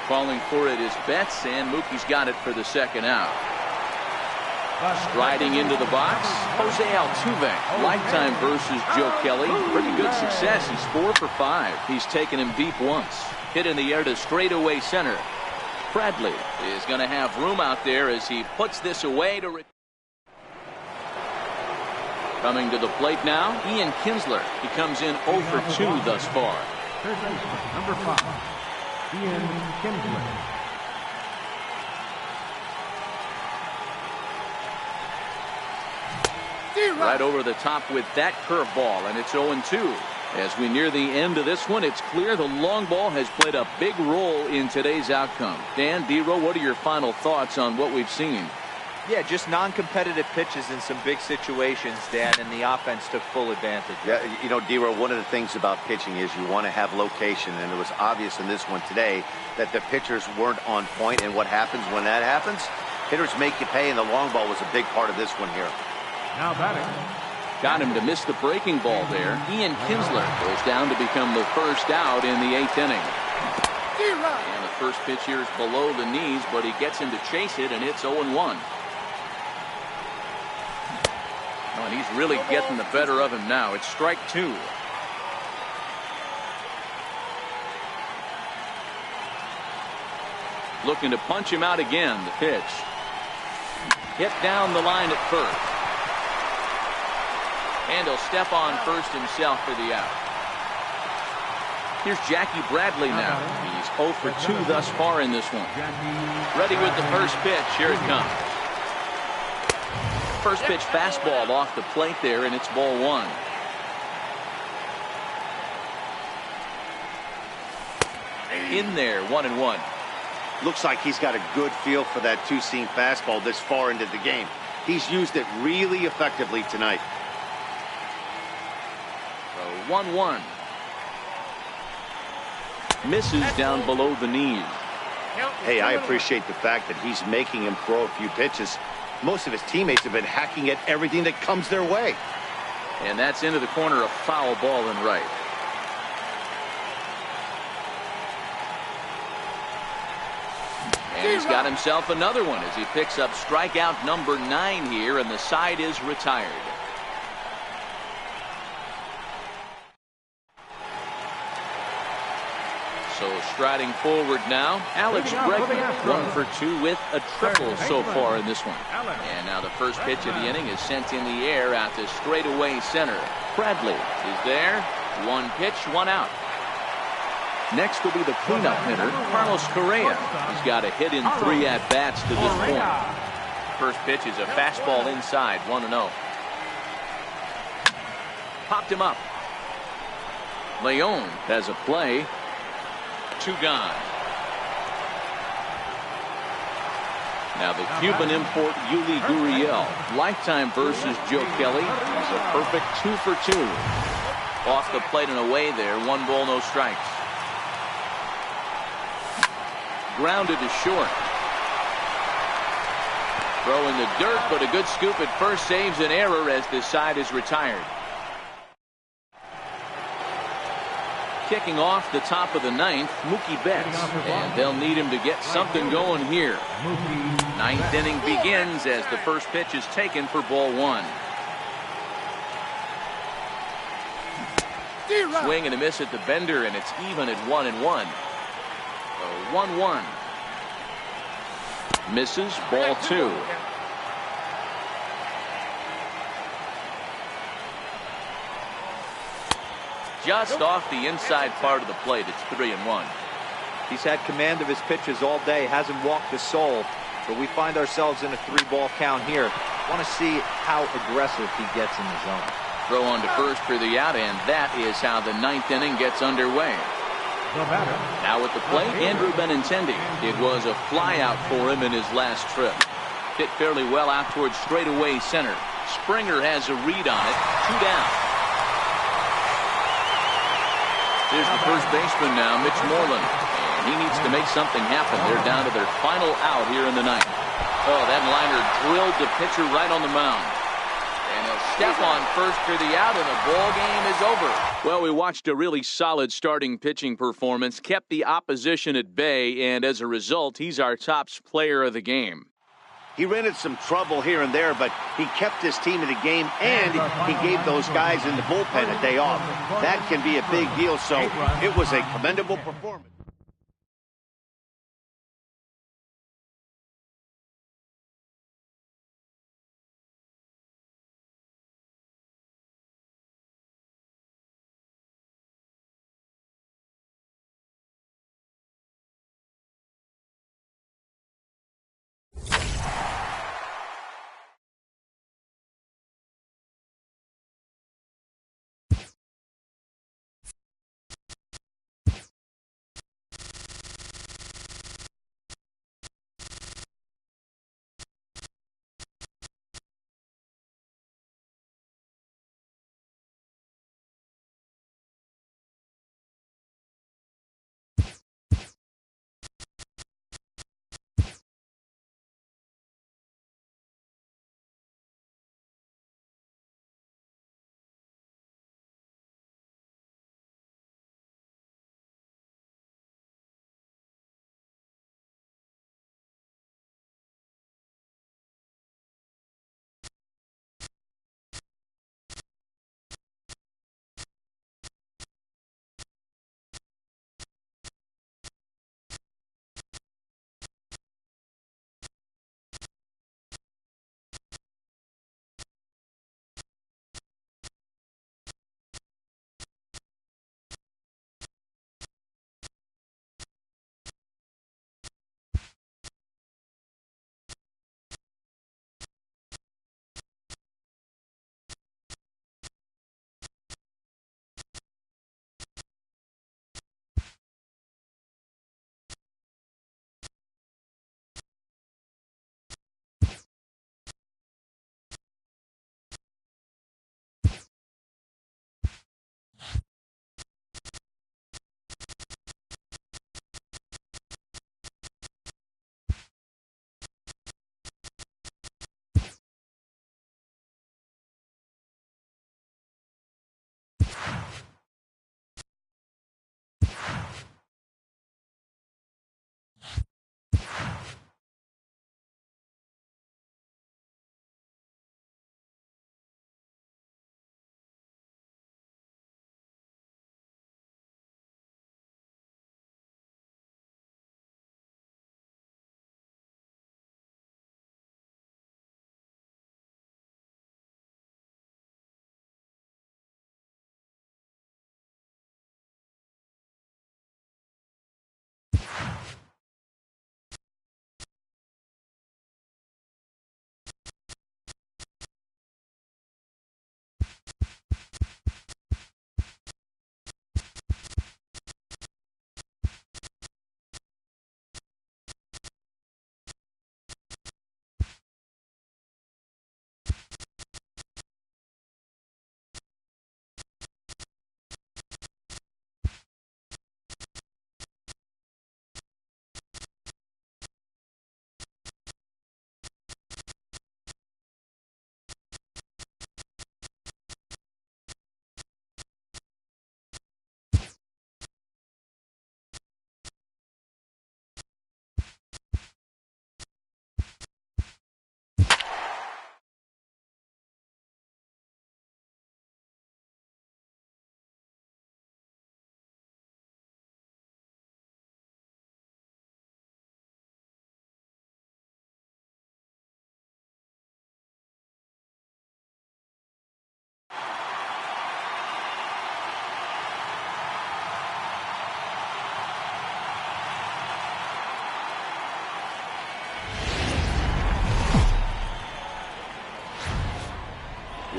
Calling for it is Betts, and Mookie's got it for the second out. Striding into the box, Jose Altuve. Lifetime versus Joe Kelly. Pretty good success. He's 4 for 5. He's taken him deep once. Hit in the air to straightaway center. Bradley is going to have room out there as he puts this away to... Coming to the plate now, Ian Kinsler. He comes in 0 for 2 thus far. Third baseman, number 5, Ian Kinsler. Right over the top with that curveball, and it's 0-2. As we near the end of this one, it's clear the long ball has played a big role in today's outcome. Dan, D-Row, what are your final thoughts on what we've seen? Yeah, just non-competitive pitches in some big situations, Dan, and the offense took full advantage. Yeah, you know, D-Row, one of the things about pitching is you want to have location, and it was obvious in this one today that the pitchers weren't on point, and what happens when that happens? Hitters make you pay, and the long ball was a big part of this one here. Now batting. Got him to miss the breaking ball there. Ian Kinsler goes down to become the first out in the 8th inning. And the first pitch here is below the knees, but he gets him to chase it, and it's 0-1. Oh, and he's really getting the better of him now. It's strike 2. Looking to punch him out again. The pitch. Hit down the line at first. And he'll step on first himself for the out. Here's Jackie Bradley now. He's 0 for 2 thus far in this one. Ready with the first pitch. Here it comes. First pitch fastball off the plate there, and it's ball 1. In there, 1-1. Looks like he's got a good feel for that two-seam fastball this far into the game. He's used it really effectively tonight. 1-1. Misses down below the knees. Hey, I appreciate the fact that he's making him throw a few pitches. Most of his teammates have been hacking at everything that comes their way. And that's into the corner, a foul ball and right. And he's got himself another one as he picks up strikeout number 9 here, and the side is retired. So striding forward now, Alex Bregman, 1 for 2 with a triple so far in this one. And now the first pitch of the inning is sent in the air out to straightaway center. Bradley is there. 1 pitch, 1 out. Next will be the cleanup hitter, Carlos Correa. He's got a hit in 3 at-bats to this point. First pitch is a fastball inside, 1-0. Popped him up. Leon has a play. 2 gone. Now the Cuban import Yuli Gurriel. Lifetime versus Joe Kelly. He's a perfect 2 for 2. Off the plate and away there. 1 ball, no strikes. Grounded to short. Throw in the dirt, but a good scoop at first saves an error as this side is retired. Kicking off the top of the 9th, Mookie Betts, and they'll need him to get something going here. 9th inning begins as the first pitch is taken for ball 1. Swing and a miss at the bender, and it's even at 1-1. 1-1. Misses, ball 2. Just off the inside part of the plate. It's 3-1. He's had command of his pitches all day, hasn't walked a soul, but we find ourselves in a 3-ball count here. Want to see how aggressive he gets in the zone. Throw on to first for the out, and that is how the 9th inning gets underway. Now at the plate, Andrew Benintendi. It was a fly out for him in his last trip. Hit fairly well out towards straightaway center. Springer has a read on it. 2 down. Here's the first baseman now, Mitch Moreland. And he needs to make something happen. They're down to their final out here in the 9th. Oh, that liner drilled the pitcher right on the mound. And he'll step on first for the out, and the ball game is over. Well, we watched a really solid starting pitching performance, kept the opposition at bay, and as a result, he's our top player of the game. He ran into some trouble here and there, but he kept his team in the game, and he gave those guys in the bullpen a day off. That can be a big deal, so it was a commendable performance.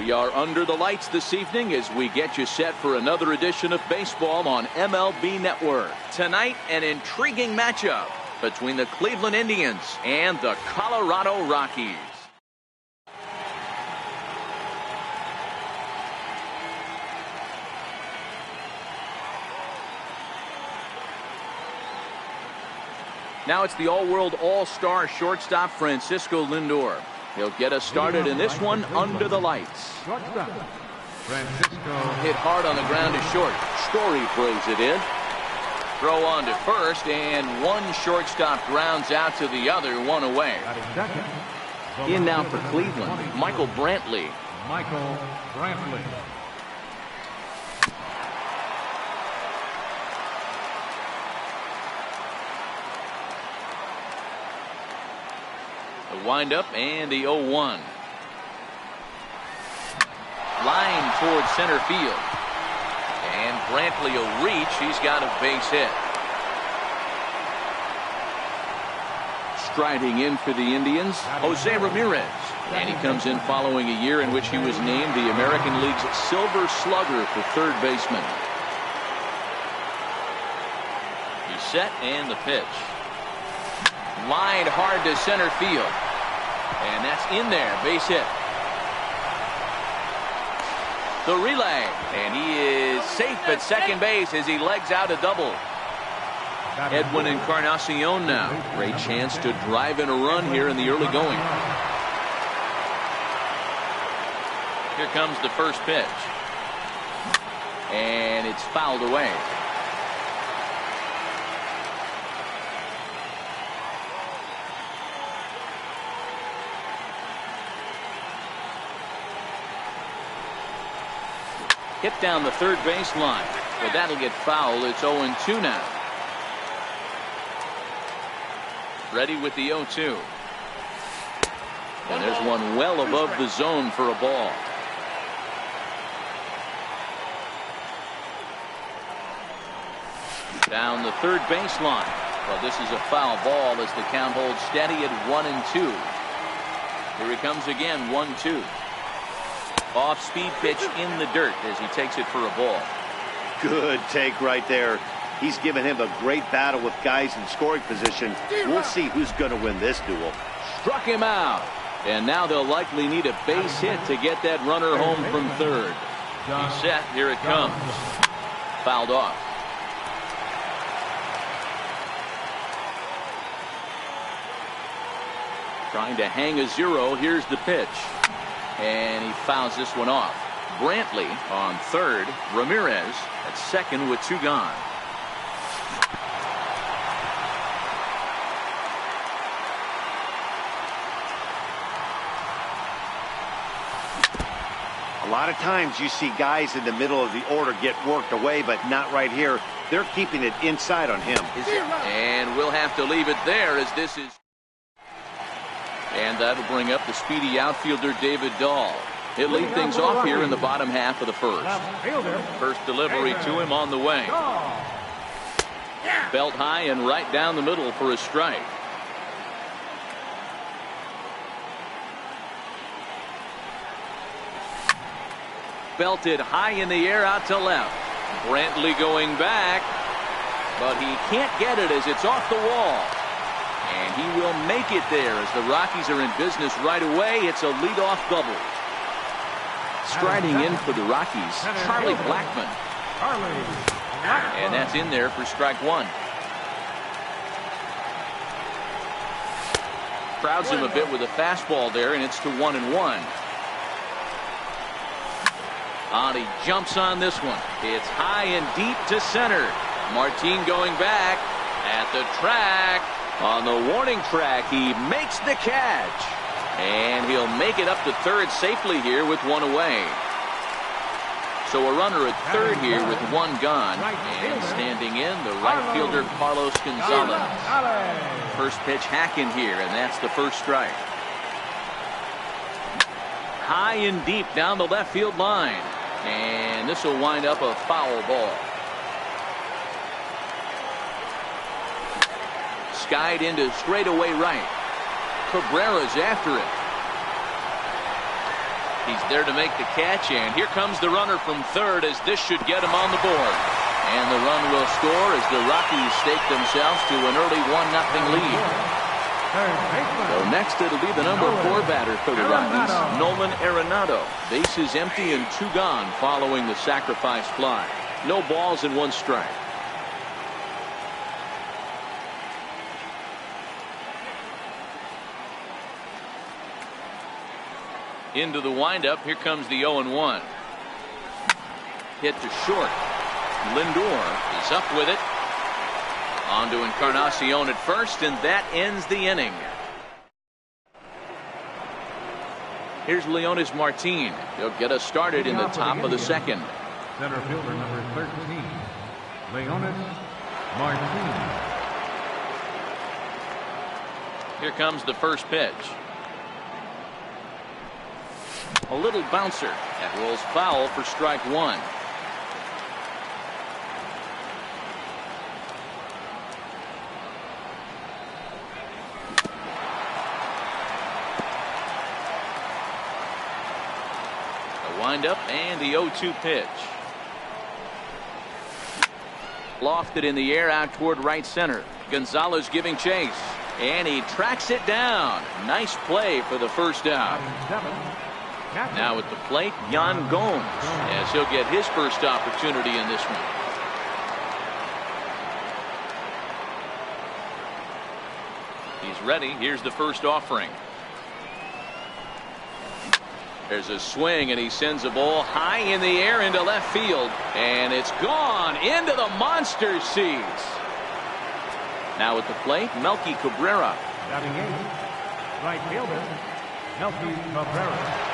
We are under the lights this evening as we get you set for another edition of baseball on MLB Network. Tonight, an intriguing matchup between the Cleveland Indians and the Colorado Rockies. Now it's the all-world all-star shortstop Francisco Lindor. He'll get us started in this one under the lights. Shortstop, Francisco. Hit hard on the ground to short. Story throws it in. Throw on to first, and one shortstop grounds out to the other, one away. Batting second, In now for Cleveland, Michael Brantley. Michael Brantley. The windup and the 0-1. Line towards center field. And Brantley will reach. He's got a base hit. Striding in for the Indians, Jose Ramirez. And he comes in following a year in which he was named the American League's Silver Slugger for third baseman. He's set and the pitch. Line hard to center field. And that's in there. Base hit. The relay. And he is safe at second base as he legs out a double. Edwin Encarnacion now. Great chance to drive in a run here in the early going. Here comes the first pitch. And it's fouled away. Hit down the third base line. But that'll get fouled. It's 0-2 now. Ready with the 0-2. And there's one well above the zone for a ball. Down the third baseline. Well, this is a foul ball as the count holds steady at 1-2. Here he comes again, 1-2. Off-speed pitch in the dirt as he takes it for a ball. Good take right there. He's given him a great battle with guys in scoring position. We'll see who's going to win this duel. Struck him out. And now they'll likely need a base hit to get that runner home from third. He's set. Here it comes. Fouled off. Trying to hang a zero. Here's the pitch. And he fouls this one off. Brantley on third. Ramirez at second with two gone. A lot of times you see guys in the middle of the order get worked away, but not right here. They're keeping it inside on him. And we'll have to leave it there as this is. And that'll bring up the speedy outfielder David Dahl. He'll lead things off here in the bottom half of the first. First delivery to him on the way. Belt high and right down the middle for a strike. Belted high in the air out to left. Brantley going back, but he can't get it as it's off the wall. And he will make it there as the Rockies are in business right away. It's a leadoff double. Striding in for the Rockies, Charlie Blackmon. And that's in there for strike one. Crowds him a bit with a fastball there, and it's to 1-1. He jumps on this one. It's high and deep to center. Martin going back at the track. On the warning track, he makes the catch. And he'll make it up to third safely here with one away. So a runner at third here with one gone. And standing in, the right fielder, Carlos Gonzalez. First pitch hacking here, and that's the first strike. High and deep down the left field line. And this will wind up a foul ball. Skied into straightaway right. Cabrera's after it. He's there to make the catch, and here comes the runner from third as this should get him on the board. And the run will score as the Rockies stake themselves to an early 1-0 lead. So next it'll be the number 4 batter for the Rockies, Nolan Arenado. Bases empty and two gone following the sacrifice fly. No balls and one strike. Into the windup. Here comes the 0-1. Hit to short. Lindor is up with it. On to Encarnacion at first, and that ends the inning. Here's Leonis Martin. He'll get us started in the top of the second. Center fielder number 13, Leonis Martin. Here comes the first pitch. A little bouncer that rolls foul for strike one. The windup and the 0-2 pitch. Lofted in the air out toward right center. Gonzalez giving chase. And he tracks it down. Nice play for the first out. Now at the plate, Yan Gomes, as he'll get his first opportunity in this one. He's ready. Here's the first offering. There's a swing, and he sends a ball high in the air into left field. And it's gone into the monster seats. Now at the plate, Melky Cabrera. Batting 8, right fielder, Melky Cabrera.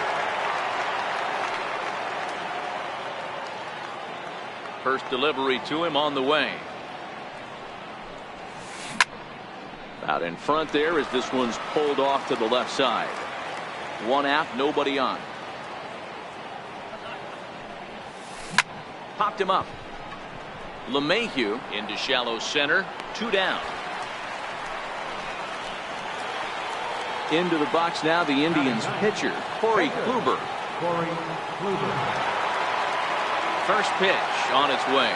First delivery to him on the way. Out in front there as this one's pulled off to the left side. One out, nobody on. Popped him up. LeMahieu into shallow center. 2 down. Into the box now, the Indians pitcher, Corey Kluber. First pitch on its way.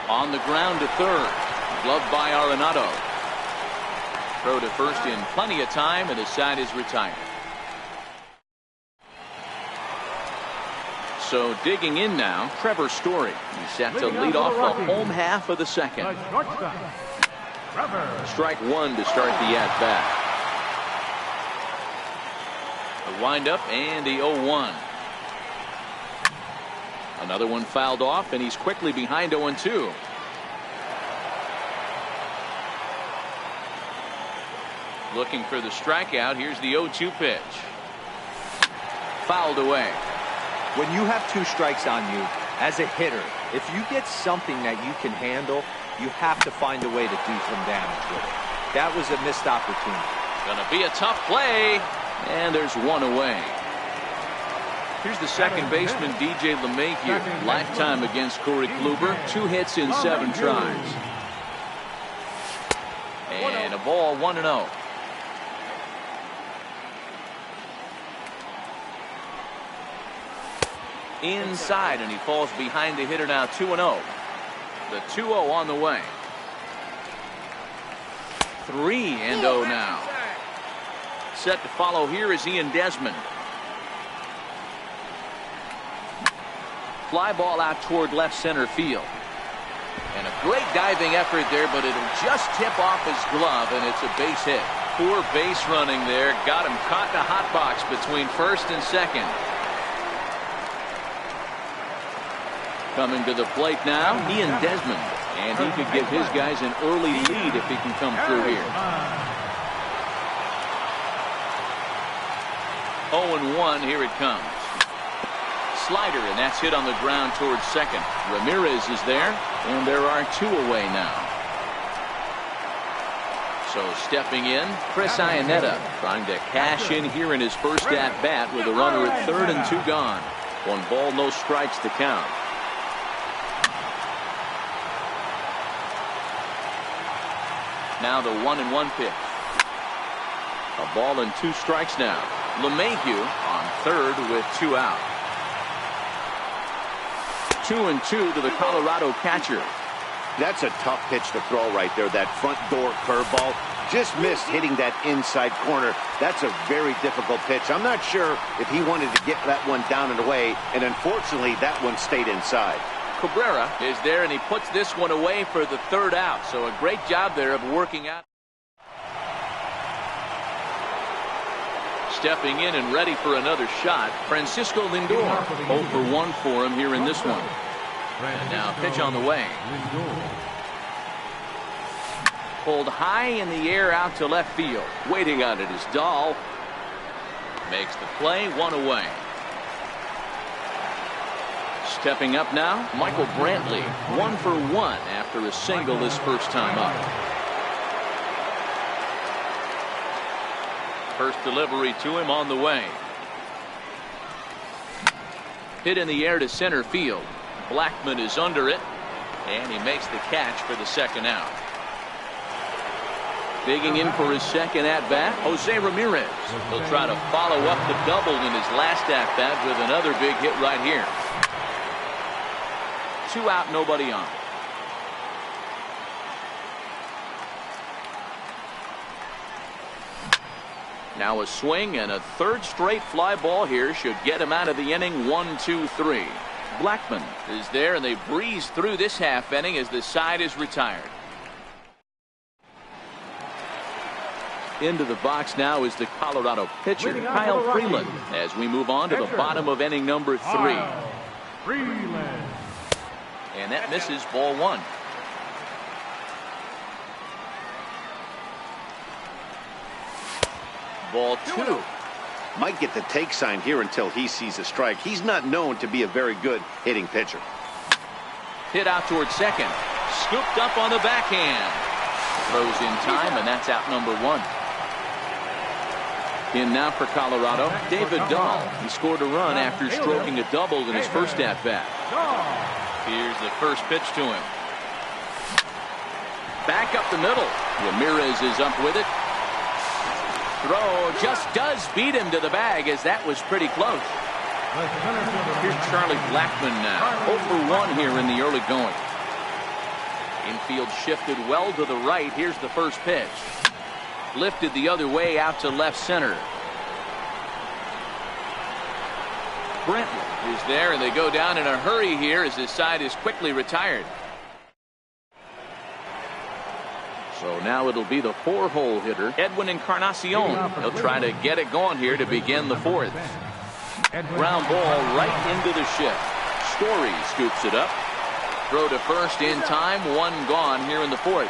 On the ground to third. Gloved by Arenado. Throw to first in plenty of time, and the side is retired. So digging in now, Trevor Story. He's set to lead off the home half of the second. Strike one to start the at-bat. The windup and the 0-1. Another one fouled off, and he's quickly behind 0-2. Looking for the strikeout. Here's the 0-2 pitch. Fouled away. When you have 2 strikes on you, as a hitter, if you get something that you can handle, you have to find a way to do some damage with it. That was a missed opportunity. Gonna be a tough play, and there's one away. Here's the second baseman, DJ LeMahieu. Lifetime against Corey Kluber. 2 hits in 7 tries. And a ball, 1-0. Inside, and he falls behind the hitter now. 2-0. The 2-0 on the way. 3-0 now. Set to follow here is Ian Desmond. Fly ball out toward left center field. And a great diving effort there, but it'll just tip off his glove, and it's a base hit. Poor base running there. Got him caught in a hot box between first and second. Coming to the plate now, Ian Desmond. And he could give his guys an early lead if he can come through here. 0-1, here it comes. Slider, and that's hit on the ground towards second. Ramirez is there, and there are 2 away now. So stepping in, Chris Iannetta trying to cash in here in his first at-bat with a runner at third and 2 gone. 1 ball, no strikes to count. Now the 1-1 pitch. A ball and 2 strikes now. LeMahieu on third with 2 out. 2-2 to the Colorado catcher. That's a tough pitch to throw right there. That front door curveball just missed hitting that inside corner. That's a very difficult pitch. I'm not sure if he wanted to get that one down and away, and unfortunately that one stayed inside. Cabrera is there, and he puts this one away for the 3rd out. So a great job there of working out. Stepping in and ready for another shot, Francisco Lindor. 0 for 1 for him here in this one. And now pitch on the way. Pulled high in the air out to left field. Waiting on it is Dahl. Makes the play, 1 away. Stepping up now, Michael Brantley, 1 for 1 after a single his first time up. First delivery to him on the way. Hit in the air to center field. Blackmon is under it, and he makes the catch for the second out. Digging in for his second at-bat, Jose Ramirez. He'll try to follow up the double in his last at-bat with another big hit right here. 2 out, nobody on. Now a swing and a third straight fly ball here should get him out of the inning. 1-2-3. Blackmon is there, and they breeze through this half inning as the side is retired. Into the box now is the Colorado pitcher, Kyle Freeland, as we move on to the bottom of inning number 3. And that misses, ball 1. Ball 2. Might get the take sign here until he sees a strike. He's not known to be a very good hitting pitcher. Hit out towards second. Scooped up on the backhand. Throws in time, and that's out number 1. In now for Colorado, David Dahl. He scored a run after stroking a double in his first at-bat. Here's the first pitch to him. Back up the middle. Ramirez is up with it. Throw just does beat him to the bag, as that was pretty close. Here's Charlie Blackmon now. 0 for 1 here in the early going. Infield shifted well to the right. Here's the first pitch. Lifted the other way out to left center. Brantley is there, and they go down in a hurry here as his side is quickly retired. So now it'll be the 4-hole hitter, Edwin Encarnacion. He'll try to get it going here to begin the 4th. Ground ball right into the shift. Story scoops it up. Throw to first in time. 1 gone here in the 4th.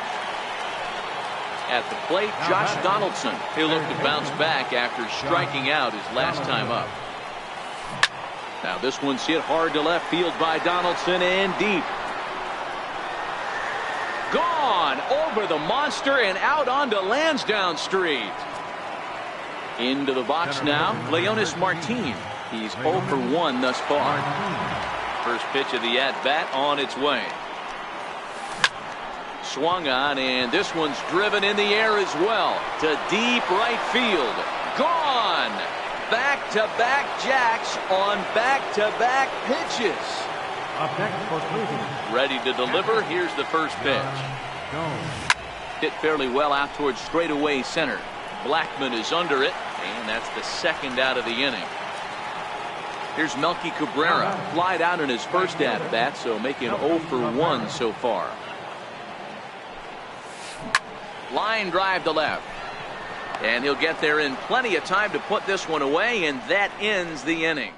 At the plate, Josh Donaldson. He'll look to bounce back after striking out his last time up. Now this one's hit hard to left field by Donaldson, and deep. Gone over the monster and out onto Lansdowne Street. Into the box now, Leonis Martin. He's 0 for 1 thus far. First pitch of the at-bat on its way. Swung on, and this one's driven in the air as well to deep right field. Gone. Back-to-back jacks on back-to-back pitches. Ready to deliver. Here's the first pitch. Hit fairly well out towards straightaway center. Blackmon is under it, and that's the second out of the inning. Here's Melky Cabrera. Flied out in his first at-bat, so making 0 for 1 so far. Line drive to left. And he'll get there in plenty of time to put this one away, and that ends the inning.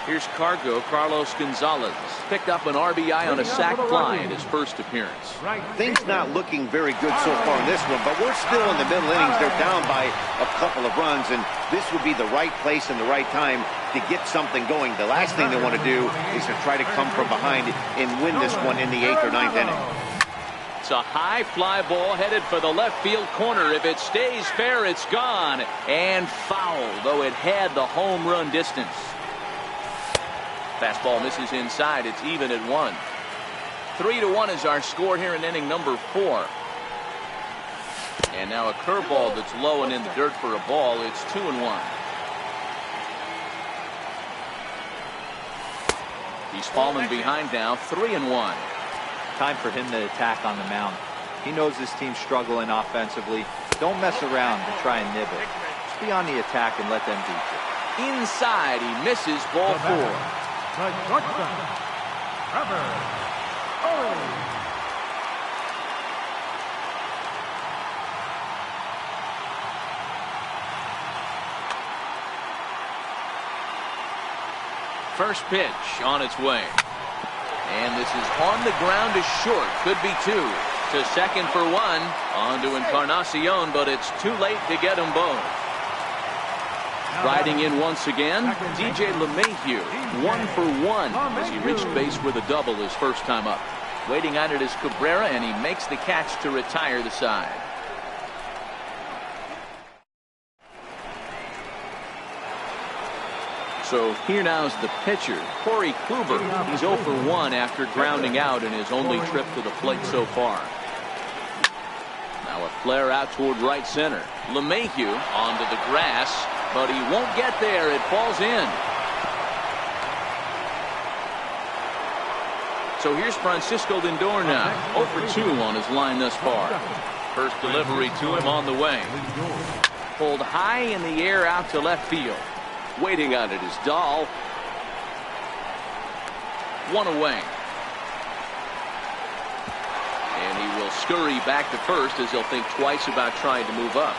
Here's Carlos Gonzalez. Picked up an RBI on a sac fly in his first appearance. Things not looking very good so far in this one, but we're still in the middle innings. They're down by a couple of runs, and this would be the right place and the right time to get something going. The last thing they want to do is to try to come from behind and win this one in the 8th or 9th inning. It's a high fly ball headed for the left field corner. If it stays fair, it's gone. And foul, though it had the home run distance. Fastball misses inside. It's even at 1. 3-1 is our score here in inning number 4. And now a curveball that's low and in the dirt for a ball. It's 2-1. He's fallen behind now. 3-1. Time for him to attack on the mound. He knows his team's struggling offensively. Don't mess around to try and nib it. Just be on the attack and let them beat you. Inside, he misses, ball 4. First pitch on its way. And this is on the ground to short. Could be 2. To second for one. On to Encarnacion, but it's too late to get them both. Riding in once again, DJ LeMahieu, 1 for 1 as he reached base with a double his first time up. Waiting on it is Cabrera, and he makes the catch to retire the side. So here now is the pitcher, Corey Kluber. He's 0 for 1 after grounding out in his only trip to the plate so far. Now a flare out toward right center. LeMahieu onto the grass, but he won't get there. It falls in. So here's Francisco Lindor now, 0 for 2 on his line thus far. First delivery to him on the way. Pulled high in the air out to left field. Waiting on it is Dahl. 1 away. And he will scurry back to first as he'll think twice about trying to move up.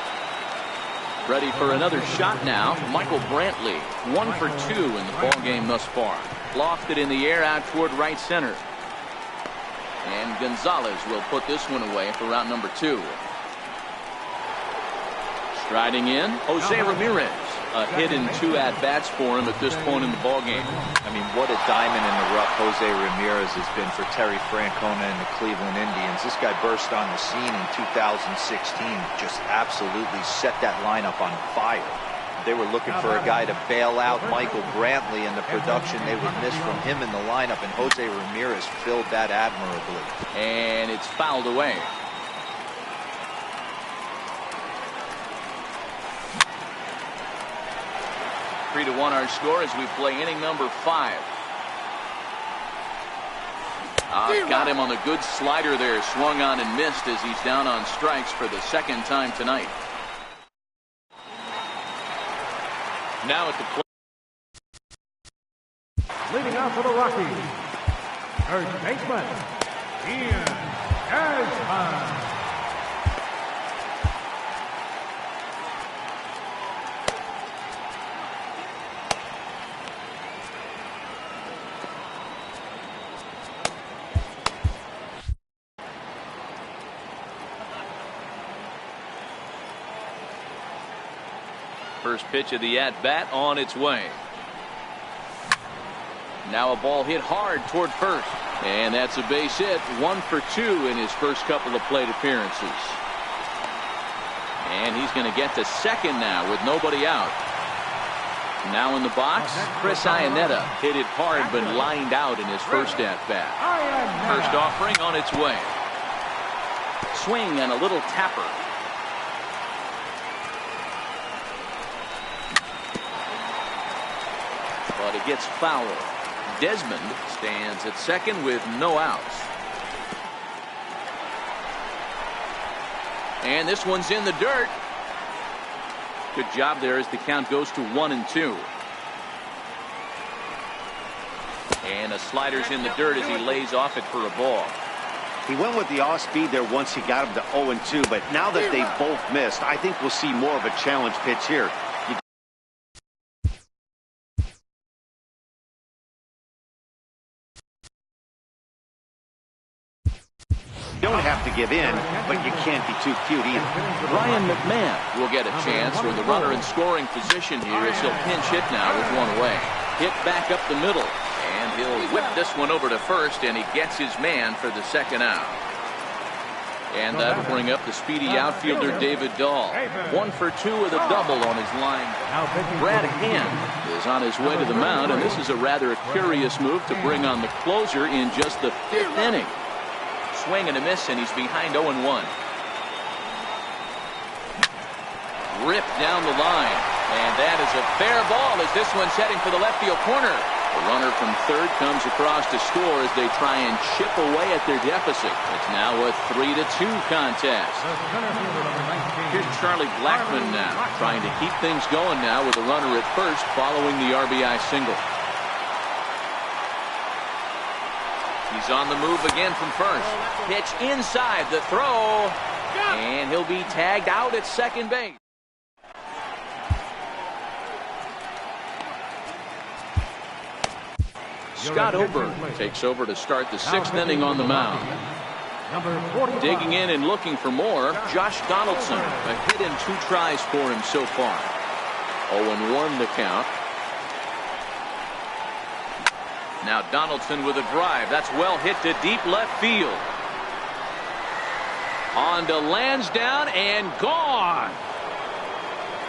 Ready for another shot now. Michael Brantley, 1 for 2 in the ball game thus far. Lofted in the air out toward right center. And Gonzalez will put this one away for route number 2. Striding in, Jose Ramirez. A hit in 2 at-bats for him at this point in the ballgame. I mean, what a diamond in the rough Jose Ramirez has been for Terry Francona and the Cleveland Indians. This guy burst on the scene in 2016, just absolutely set that lineup on fire. They were looking for a guy to bail out Michael Brantley, and the production they would miss from him in the lineup, and Jose Ramirez filled that admirably. And it's fouled away. Three to 1 our score as we play inning number 5. Got him on a good slider there. Swung on and missed as he's down on strikes for the second time tonight. Now at the plate. Leading off for the Rockies, first baseman, Ian Ashman. First pitch of the at-bat on its way. Now a ball hit hard toward first. And that's a base hit. 1 for 2 in his first couple of plate appearances. And he's going to get to second now with nobody out. Now in the box, Chris Iannetta hit it hard but lined out in his first at-bat. First offering on its way. Swing and a little tapper. But it gets foul. Desmond stands at second with no outs. And this one's in the dirt. Good job there as the count goes to 1-2. And a slider's in the dirt as he lays off it for a ball. He went with the off speed there once he got him to 0-2, but now that they both missed, I think we'll see more of a challenge pitch here. Don't have to give in, but you can't be too cute either. Ryan McMahon will get a chance with the runner in scoring position here as he'll pinch hit now with 1 away. Hit back up the middle, and he'll whip this one over to first, and he gets his man for the second out. And that'll bring up the speedy outfielder David Dahl. 1 for 2 with a double on his line. Brad Hand is on his way to the mound, and this is a rather curious move to bring on the closer in just the 5th inning. Swing and a miss, and he's behind 0-1. Ripped down the line, and that is a fair ball as this one's heading for the left field corner. The runner from third comes across to score as they try and chip away at their deficit. It's now a 3-2 contest. Here's Charlie Blackmon now, trying to keep things going now with a runner at first following the RBI single. He's on the move again from first. Pitch inside the throw. And he'll be tagged out at second base. Scott Oberg takes over to start the 6th inning on the mound. Number 45. Digging in and looking for more, Josh Donaldson. A hit in 2 tries for him so far. 0-1 the count. Now Donaldson with a drive. That's well hit to deep left field. On to Lansdowne and gone.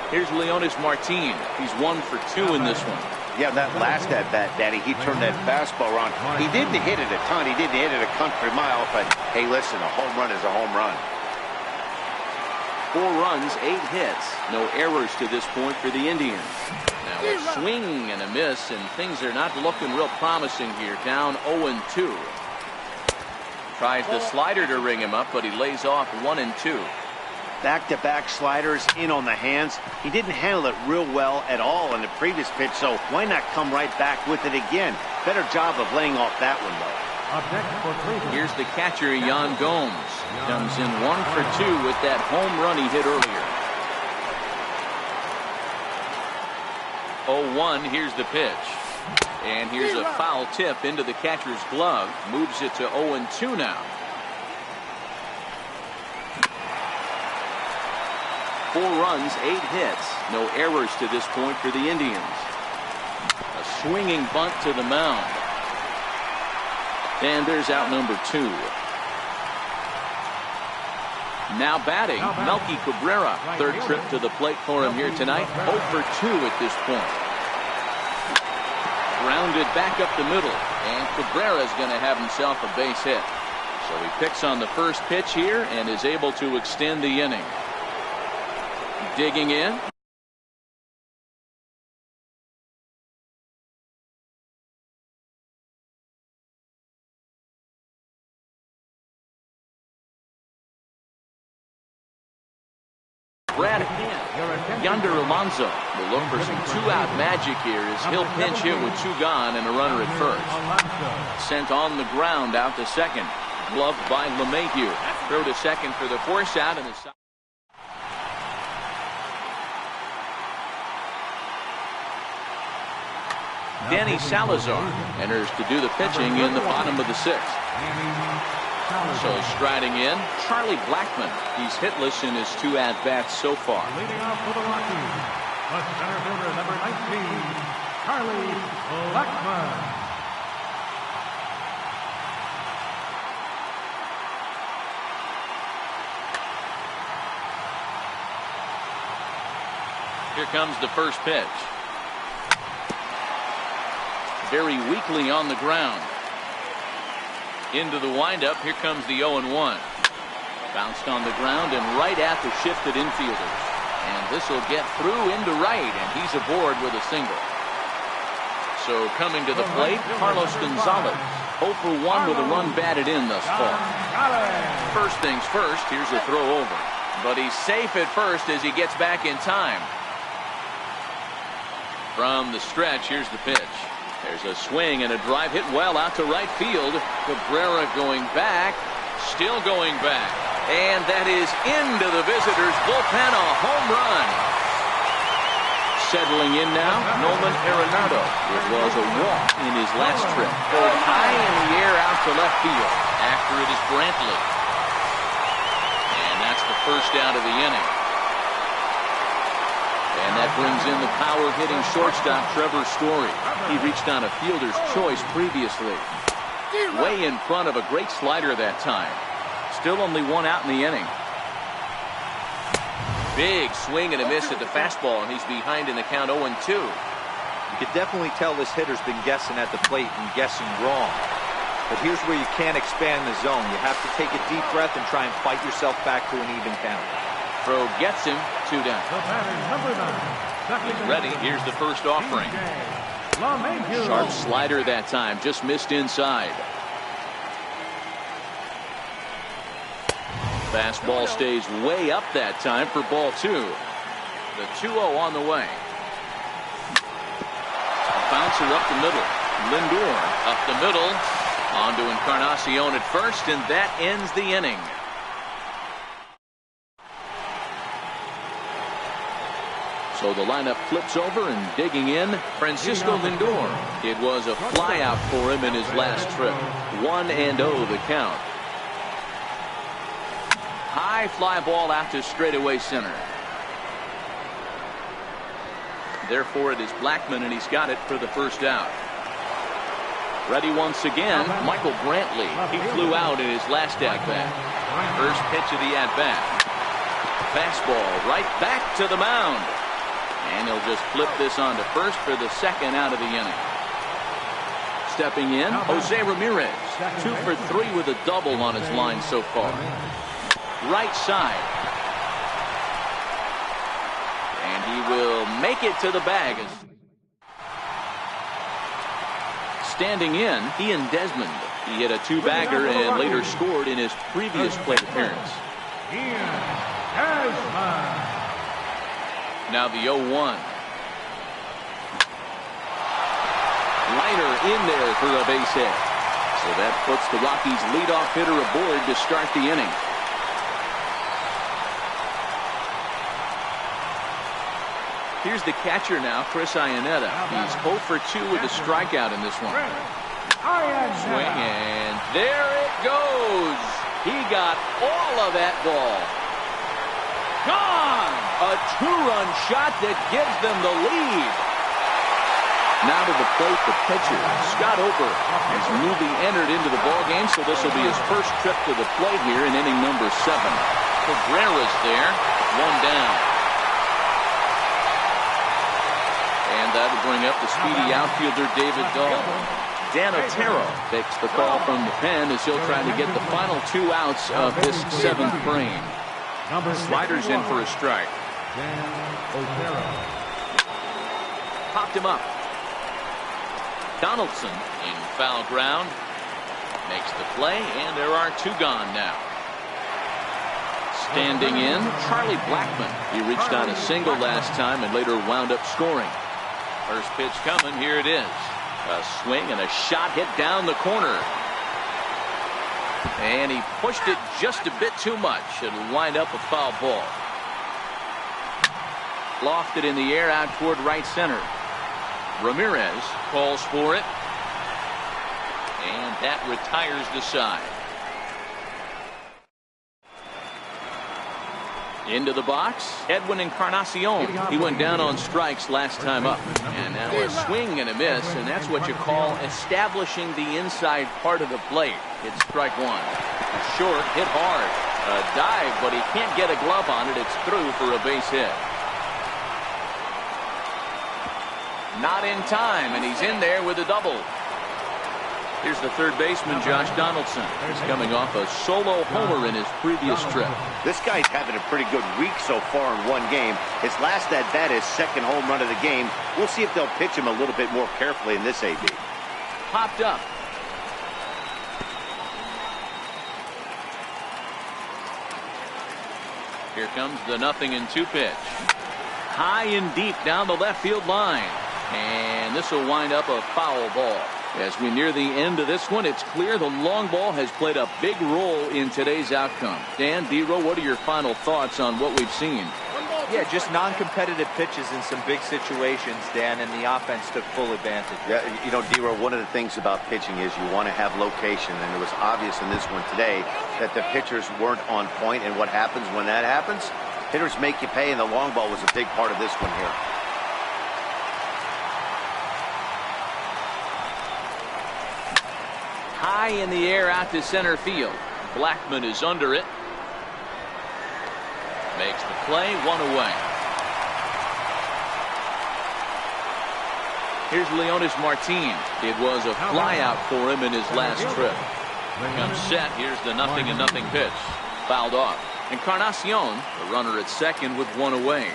Here's Leonis Martin. He's 1 for 2 in this one. Yeah, that last at bat, Daddy, he turned that fastball around. He didn't hit it a ton. He didn't hit it a country mile, but hey, listen, a home run is a home run. 4 runs, 8 hits. No errors to this point for the Indians. Now a swing and a miss, and things are not looking real promising here. Down 0-2. Tries the slider to ring him up, but he lays off 1-2. Back-to-back sliders in on the hands. He didn't handle it real well at all in the previous pitch, so why not come right back with it again? Better job of laying off that one, though. Here's the catcher, Yan Gomes. Comes in 1 for 2 with that home run he hit earlier. 0-1, here's the pitch. And here's a foul tip into the catcher's glove. Moves it to 0-2 now. 4 runs, 8 hits. No errors to this point for the Indians. A swinging bunt to the mound. And there's out number 2. Now batting, Melky Cabrera. 3rd trip to the plate for him here tonight. 0 for 2 at this point. Grounded back up the middle. And Cabrera's going to have himself a base hit. So he picks on the first pitch here and is able to extend the inning. Digging in. Brad Yonder Alonso will look for some 2-out magic here as he'll pinch hit with 2 gone and a runner at first. Sent on the ground out to second. Gloved by LeMahieu. Throw to second for the force out and the side. Danny Salazar enters to do the pitching in the bottom of the 6th. So striding in, Charlie Blackmon. He's hitless in his 2 at-bats so far. Leading off for the Rockies, the center fielder, number 19, Charlie Blackmon. Here comes the first pitch. Very weakly on the ground. Into the windup. Here comes the 0-1. Bounced on the ground and right at the shifted infielders. And this will get through into right, and he's aboard with a single. So coming to the plate, Carlos Gonzalez. 0 for 1 with a run batted in thus far. First things first, here's a throw over. But he's safe at first as he gets back in time. From the stretch, here's the pitch. There's a swing and a drive hit well out to right field. Cabrera going back, still going back. And that is into the visitors' bullpen, a home run. Settling in now, Nolan Arenado. It was a walk in his last trip. Pulled high in the air out to left field. After it is Brantley. And that's the first out of the inning. And that brings in the power-hitting shortstop Trevor Story. He reached on a fielder's choice previously. Way in front of a great slider that time. Still only 1 out in the inning. Big swing and a miss at the fastball, and he's behind in the count 0-2. You could definitely tell this hitter's been guessing at the plate and guessing wrong. But here's where you can't expand the zone. You have to take a deep breath and try and fight yourself back to an even count. Throw gets him, 2 down. The batter, number 9. He's ready. Here's the first offering. Sharp slider that time, just missed inside. Fastball stays way up that time for ball 2. The 2-0 on the way. Bouncer up the middle. Lindor up the middle. On to Encarnacion at first, and that ends the inning. So the lineup flips over and digging in, Francisco Lindor. It was a flyout for him in his last trip. 1-0 the count. high fly ball out to straightaway center. Therefore, it is Blackmon, and he's got it for the first out. Ready once again, Michael Brantley. He flew out in his last at-bat. First pitch of the at-bat. Fastball right back to the mound. And he'll just flip this on to first for the second out of the inning. Stepping in, Jose Ramirez. 2 for 3 with a double on his line so far. Right side. And he will make it to the bag. Standing in, Ian Desmond. He hit a 2-bagger and later scored in his previous plate appearance. Ian Desmond. Now the 0-1. Liner in there for a base hit. So that puts the Rockies' leadoff hitter aboard to start the inning. Here's the catcher now, Chris Iannetta. He's 0 for 2 with a strikeout in this one. Swing, and there it goes. He got all of that ball. Gone! A 2-run shot that gives them the lead. Now to the plate, the pitcher, Scott Ober, is newly entered into the ballgame, so this will be his first trip to the plate here in inning number 7. Cabrera's there, 1 down. And that'll bring up the speedy outfielder David Dahl. Dan Otero takes the call from the pen as he'll try to get the final 2 outs of this 7th frame. Sliders in for a strike. Popped him up. Donaldson in foul ground. Makes the play, and there are 2 gone now. Standing in, Charlie Blackmon. He reached on a single last time and later wound up scoring. First pitch coming, here it is. A swing and a shot hit down the corner. And he pushed it just a bit too much. It'll wind up a foul ball. Lofted in the air out toward right center. Ramirez calls for it. And that retires the side. Into the box, Edwin Encarnacion. He went down on strikes last time up. And now a swing and a miss, and that's what you call establishing the inside part of the plate. It's strike 1. Short, hit hard. A dive, but he can't get a glove on it. It's through for a base hit. Not in time, and he's in there with a double. Here's the third baseman, Josh Donaldson. He's coming off a solo homer in his previous trip. This guy's having a pretty good week so far in one game. His last at-bat is second home run of the game. We'll see if they'll pitch him a little bit more carefully in this AB. Popped up. Here comes the 0-2 pitch. High and deep down the left field line. And this will wind up a foul ball. As we near the end of this one, it's clear the long ball has played a big role in today's outcome. Dan, Dero, what are your final thoughts on what we've seen? Yeah, just non-competitive pitches in some big situations, Dan, and the offense took full advantage. Yeah, you know, Dero, one of the things about pitching is you want to have location, and it was obvious in this one today that the pitchers weren't on point, and what happens when that happens? Hitters make you pay, and the long ball was a big part of this one here. High in the air out to center field. Blackmon is under it. Makes the play, 1 away. Here's Leonis Martin. It was a flyout for him in his last trip. Comes set. Here's the 0-0 pitch. Fouled off. Encarnacion, the runner at second with 1 away.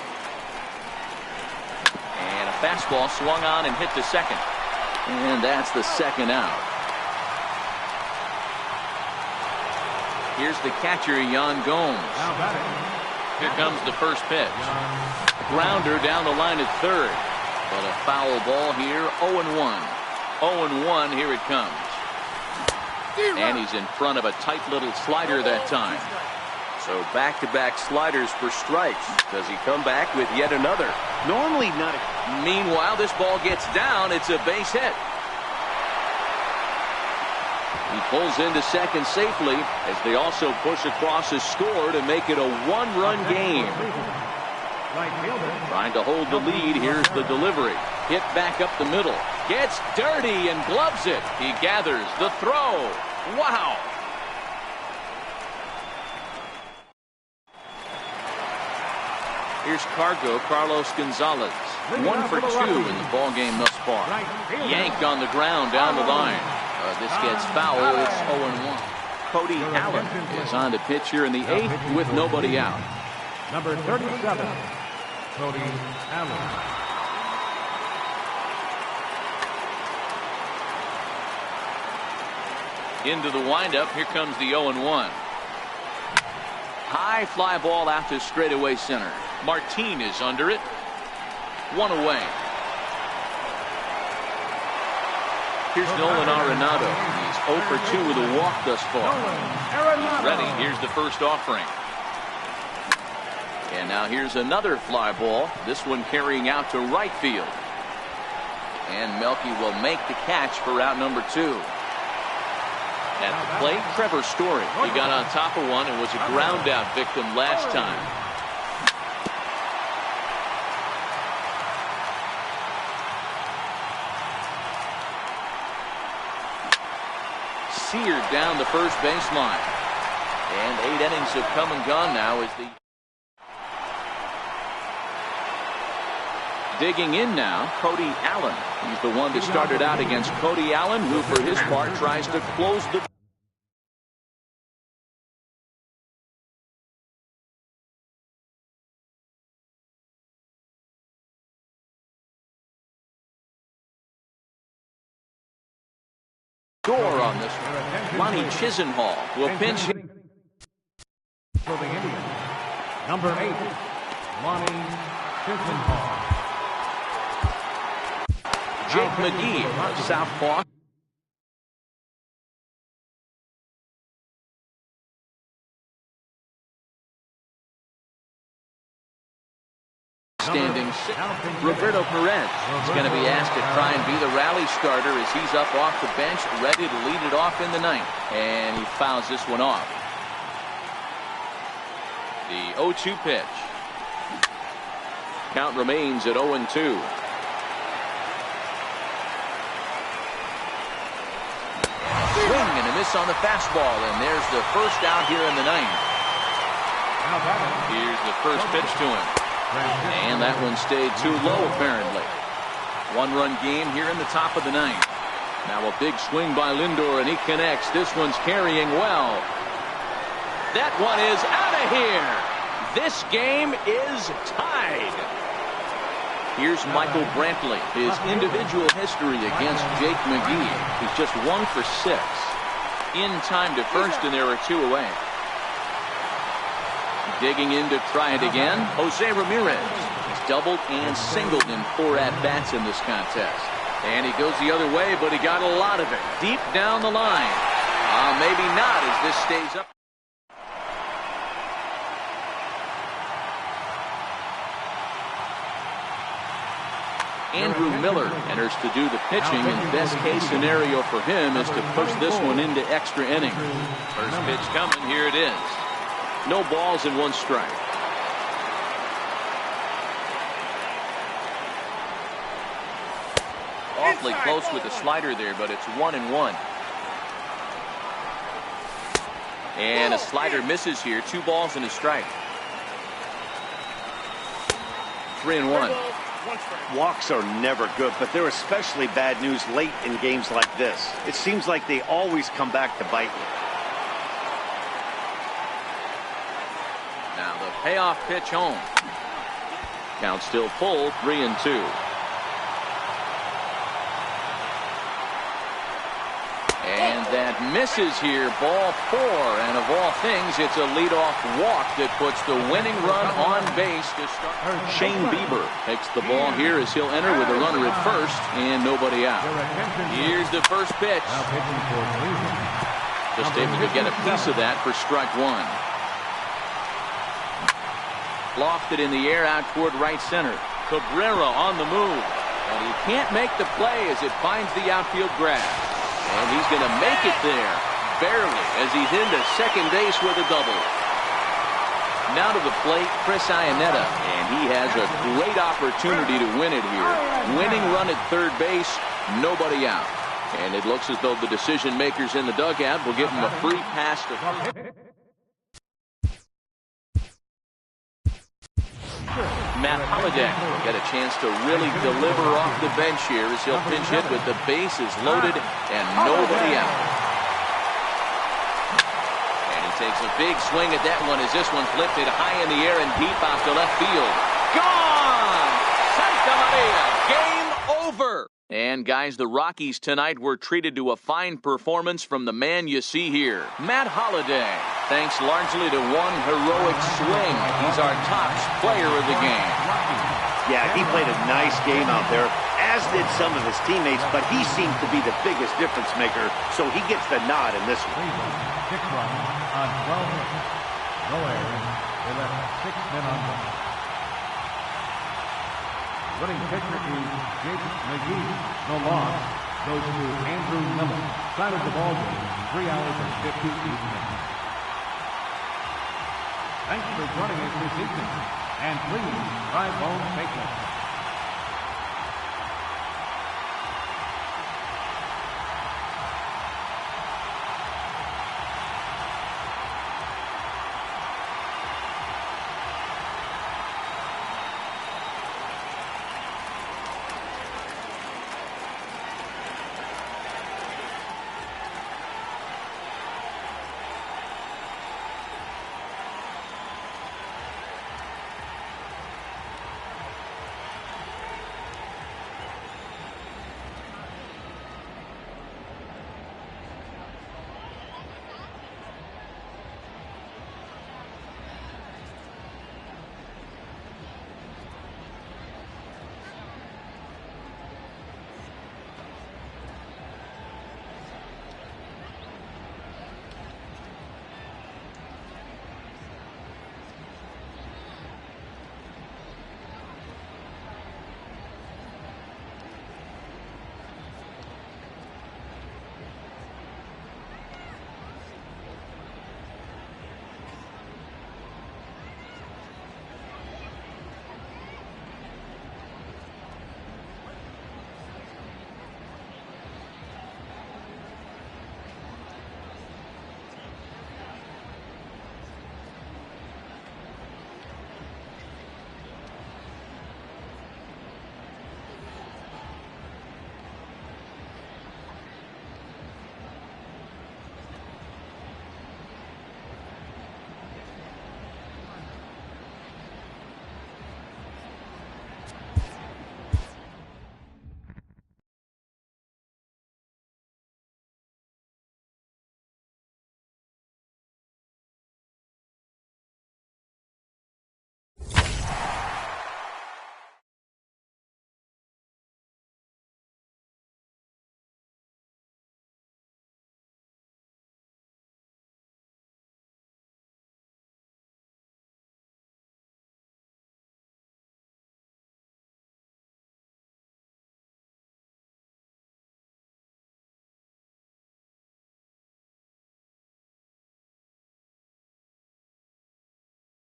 And a fastball swung on and hit to second. And that's the second out. Here's the catcher, Yan Gomes. Here comes the first pitch. Grounder down the line at third. But a foul ball here, 0-1. 0-1, here it comes. And he's in front of a tight little slider that time. So back-to-back sliders for strikes. Does he come back with yet another? Normally not. Meanwhile, this ball gets down. It's a base hit. He pulls into second safely as they also push across a score to make it a one-run game. Trying to hold the lead. Here's the delivery. Hit back up the middle. Gets dirty and gloves it. He gathers the throw. Wow. Here's Carlos Gonzalez. 1 for 2 in the ball game thus far. Yanked on the ground down the line. This gets foul. It's 0-1. Cody Allen is on the pitch here in the 8th with nobody out. Number 37, Cody Allen. Into the windup. Here comes the 0-1. High fly ball out to straightaway center. Martin is under it. 1 away. Here's Nolan Arenado. He's 0 for 2 with a walk thus far. He's ready. Here's the first offering. And now here's another fly ball. This one carrying out to right field. And Melky will make the catch for out number 2. At the plate, Trevor Story. He got on top of one and was a ground out victim last time. Seared down the first baseline. And 8 innings have come and gone now as the digging in now, Cody Allen. He's the one that started out against Cody Allen, who for his part tries to close the door on this one. Lonnie Chisenhall will pinch him. For the Indians, number 8, Lonnie Chisenhall. Jake McGee, southpaw. Standing Roberto Perez is going to be asked to try and be the rally starter as he's up off the bench, ready to lead it off in the 9th. And he fouls this one off. The 0-2 pitch. Count remains at 0-2. Swing and a miss on the fastball, and there's the first out here in the 9th. Here's the first pitch to him. And that one stayed too low, apparently. 1-run game here in the top of the 9th. Now a big swing by Lindor, and he connects. This one's carrying well. That one is out of here. This game is tied. Here's Michael Brantley. His individual history against Jake McGee. He's just 1 for 6. In time to first, and there are 2 away. Digging in to try it again, Jose Ramirez. He's doubled and singled in 4 at-bats in this contest. And he goes the other way, but he got a lot of it. Deep down the line. Maybe not as this stays up. Andrew Miller enters to do the pitching, and best case scenario for him is to push this one into extra innings. First pitch coming, here it is. No balls and 1 strike. Awfully close with the slider there, but it's 1-1. And a slider misses here. 2 balls and a strike. 3-1. Walks are never good, but they're especially bad news late in games like this. It seems like they always come back to bite you. Now the payoff pitch home. Count still full, 3-2. And that misses here, ball 4. And of all things, it's a leadoff walk that puts the winning run on base to start. Shane Bieber takes the ball here as he'll enter with a runner at first and nobody out. Here's the first pitch. Just able to get a piece of that for strike 1. Lofted in the air out toward right center. Cabrera on the move. And he can't make the play as it finds the outfield grass. And he's going to make it there. barely as he's into second base with a double. Now to the plate, Chris Iannetta, and he has a great opportunity to win it here. Winning run at third base, nobody out. And it looks as though the decision makers in the dugout will give him a free pass to Matt Holliday will get a chance to really deliver off the bench here as he'll pinch hit with the bases loaded and nobody out. And he takes a big swing at that one as this one's lifted high in the air and deep out to left field. Gone! Santa Maria, game over! And guys, the Rockies tonight were treated to a fine performance from the man you see here, Matt Holliday. Thanks largely to one heroic swing, he's our top player of the game. Yeah, he played a nice game out there, as did some of his teammates, but he seemed to be the biggest difference maker, so he gets the nod in this one. 6 runs on 12 hits. No errors. They left 6 men on base. Winning pitcher is Jason McGee. No loss goes to Andrew Miller. Side of the ball game, 3 hours and 58 minutes. Thanks for joining us this evening. And please, drive home safely.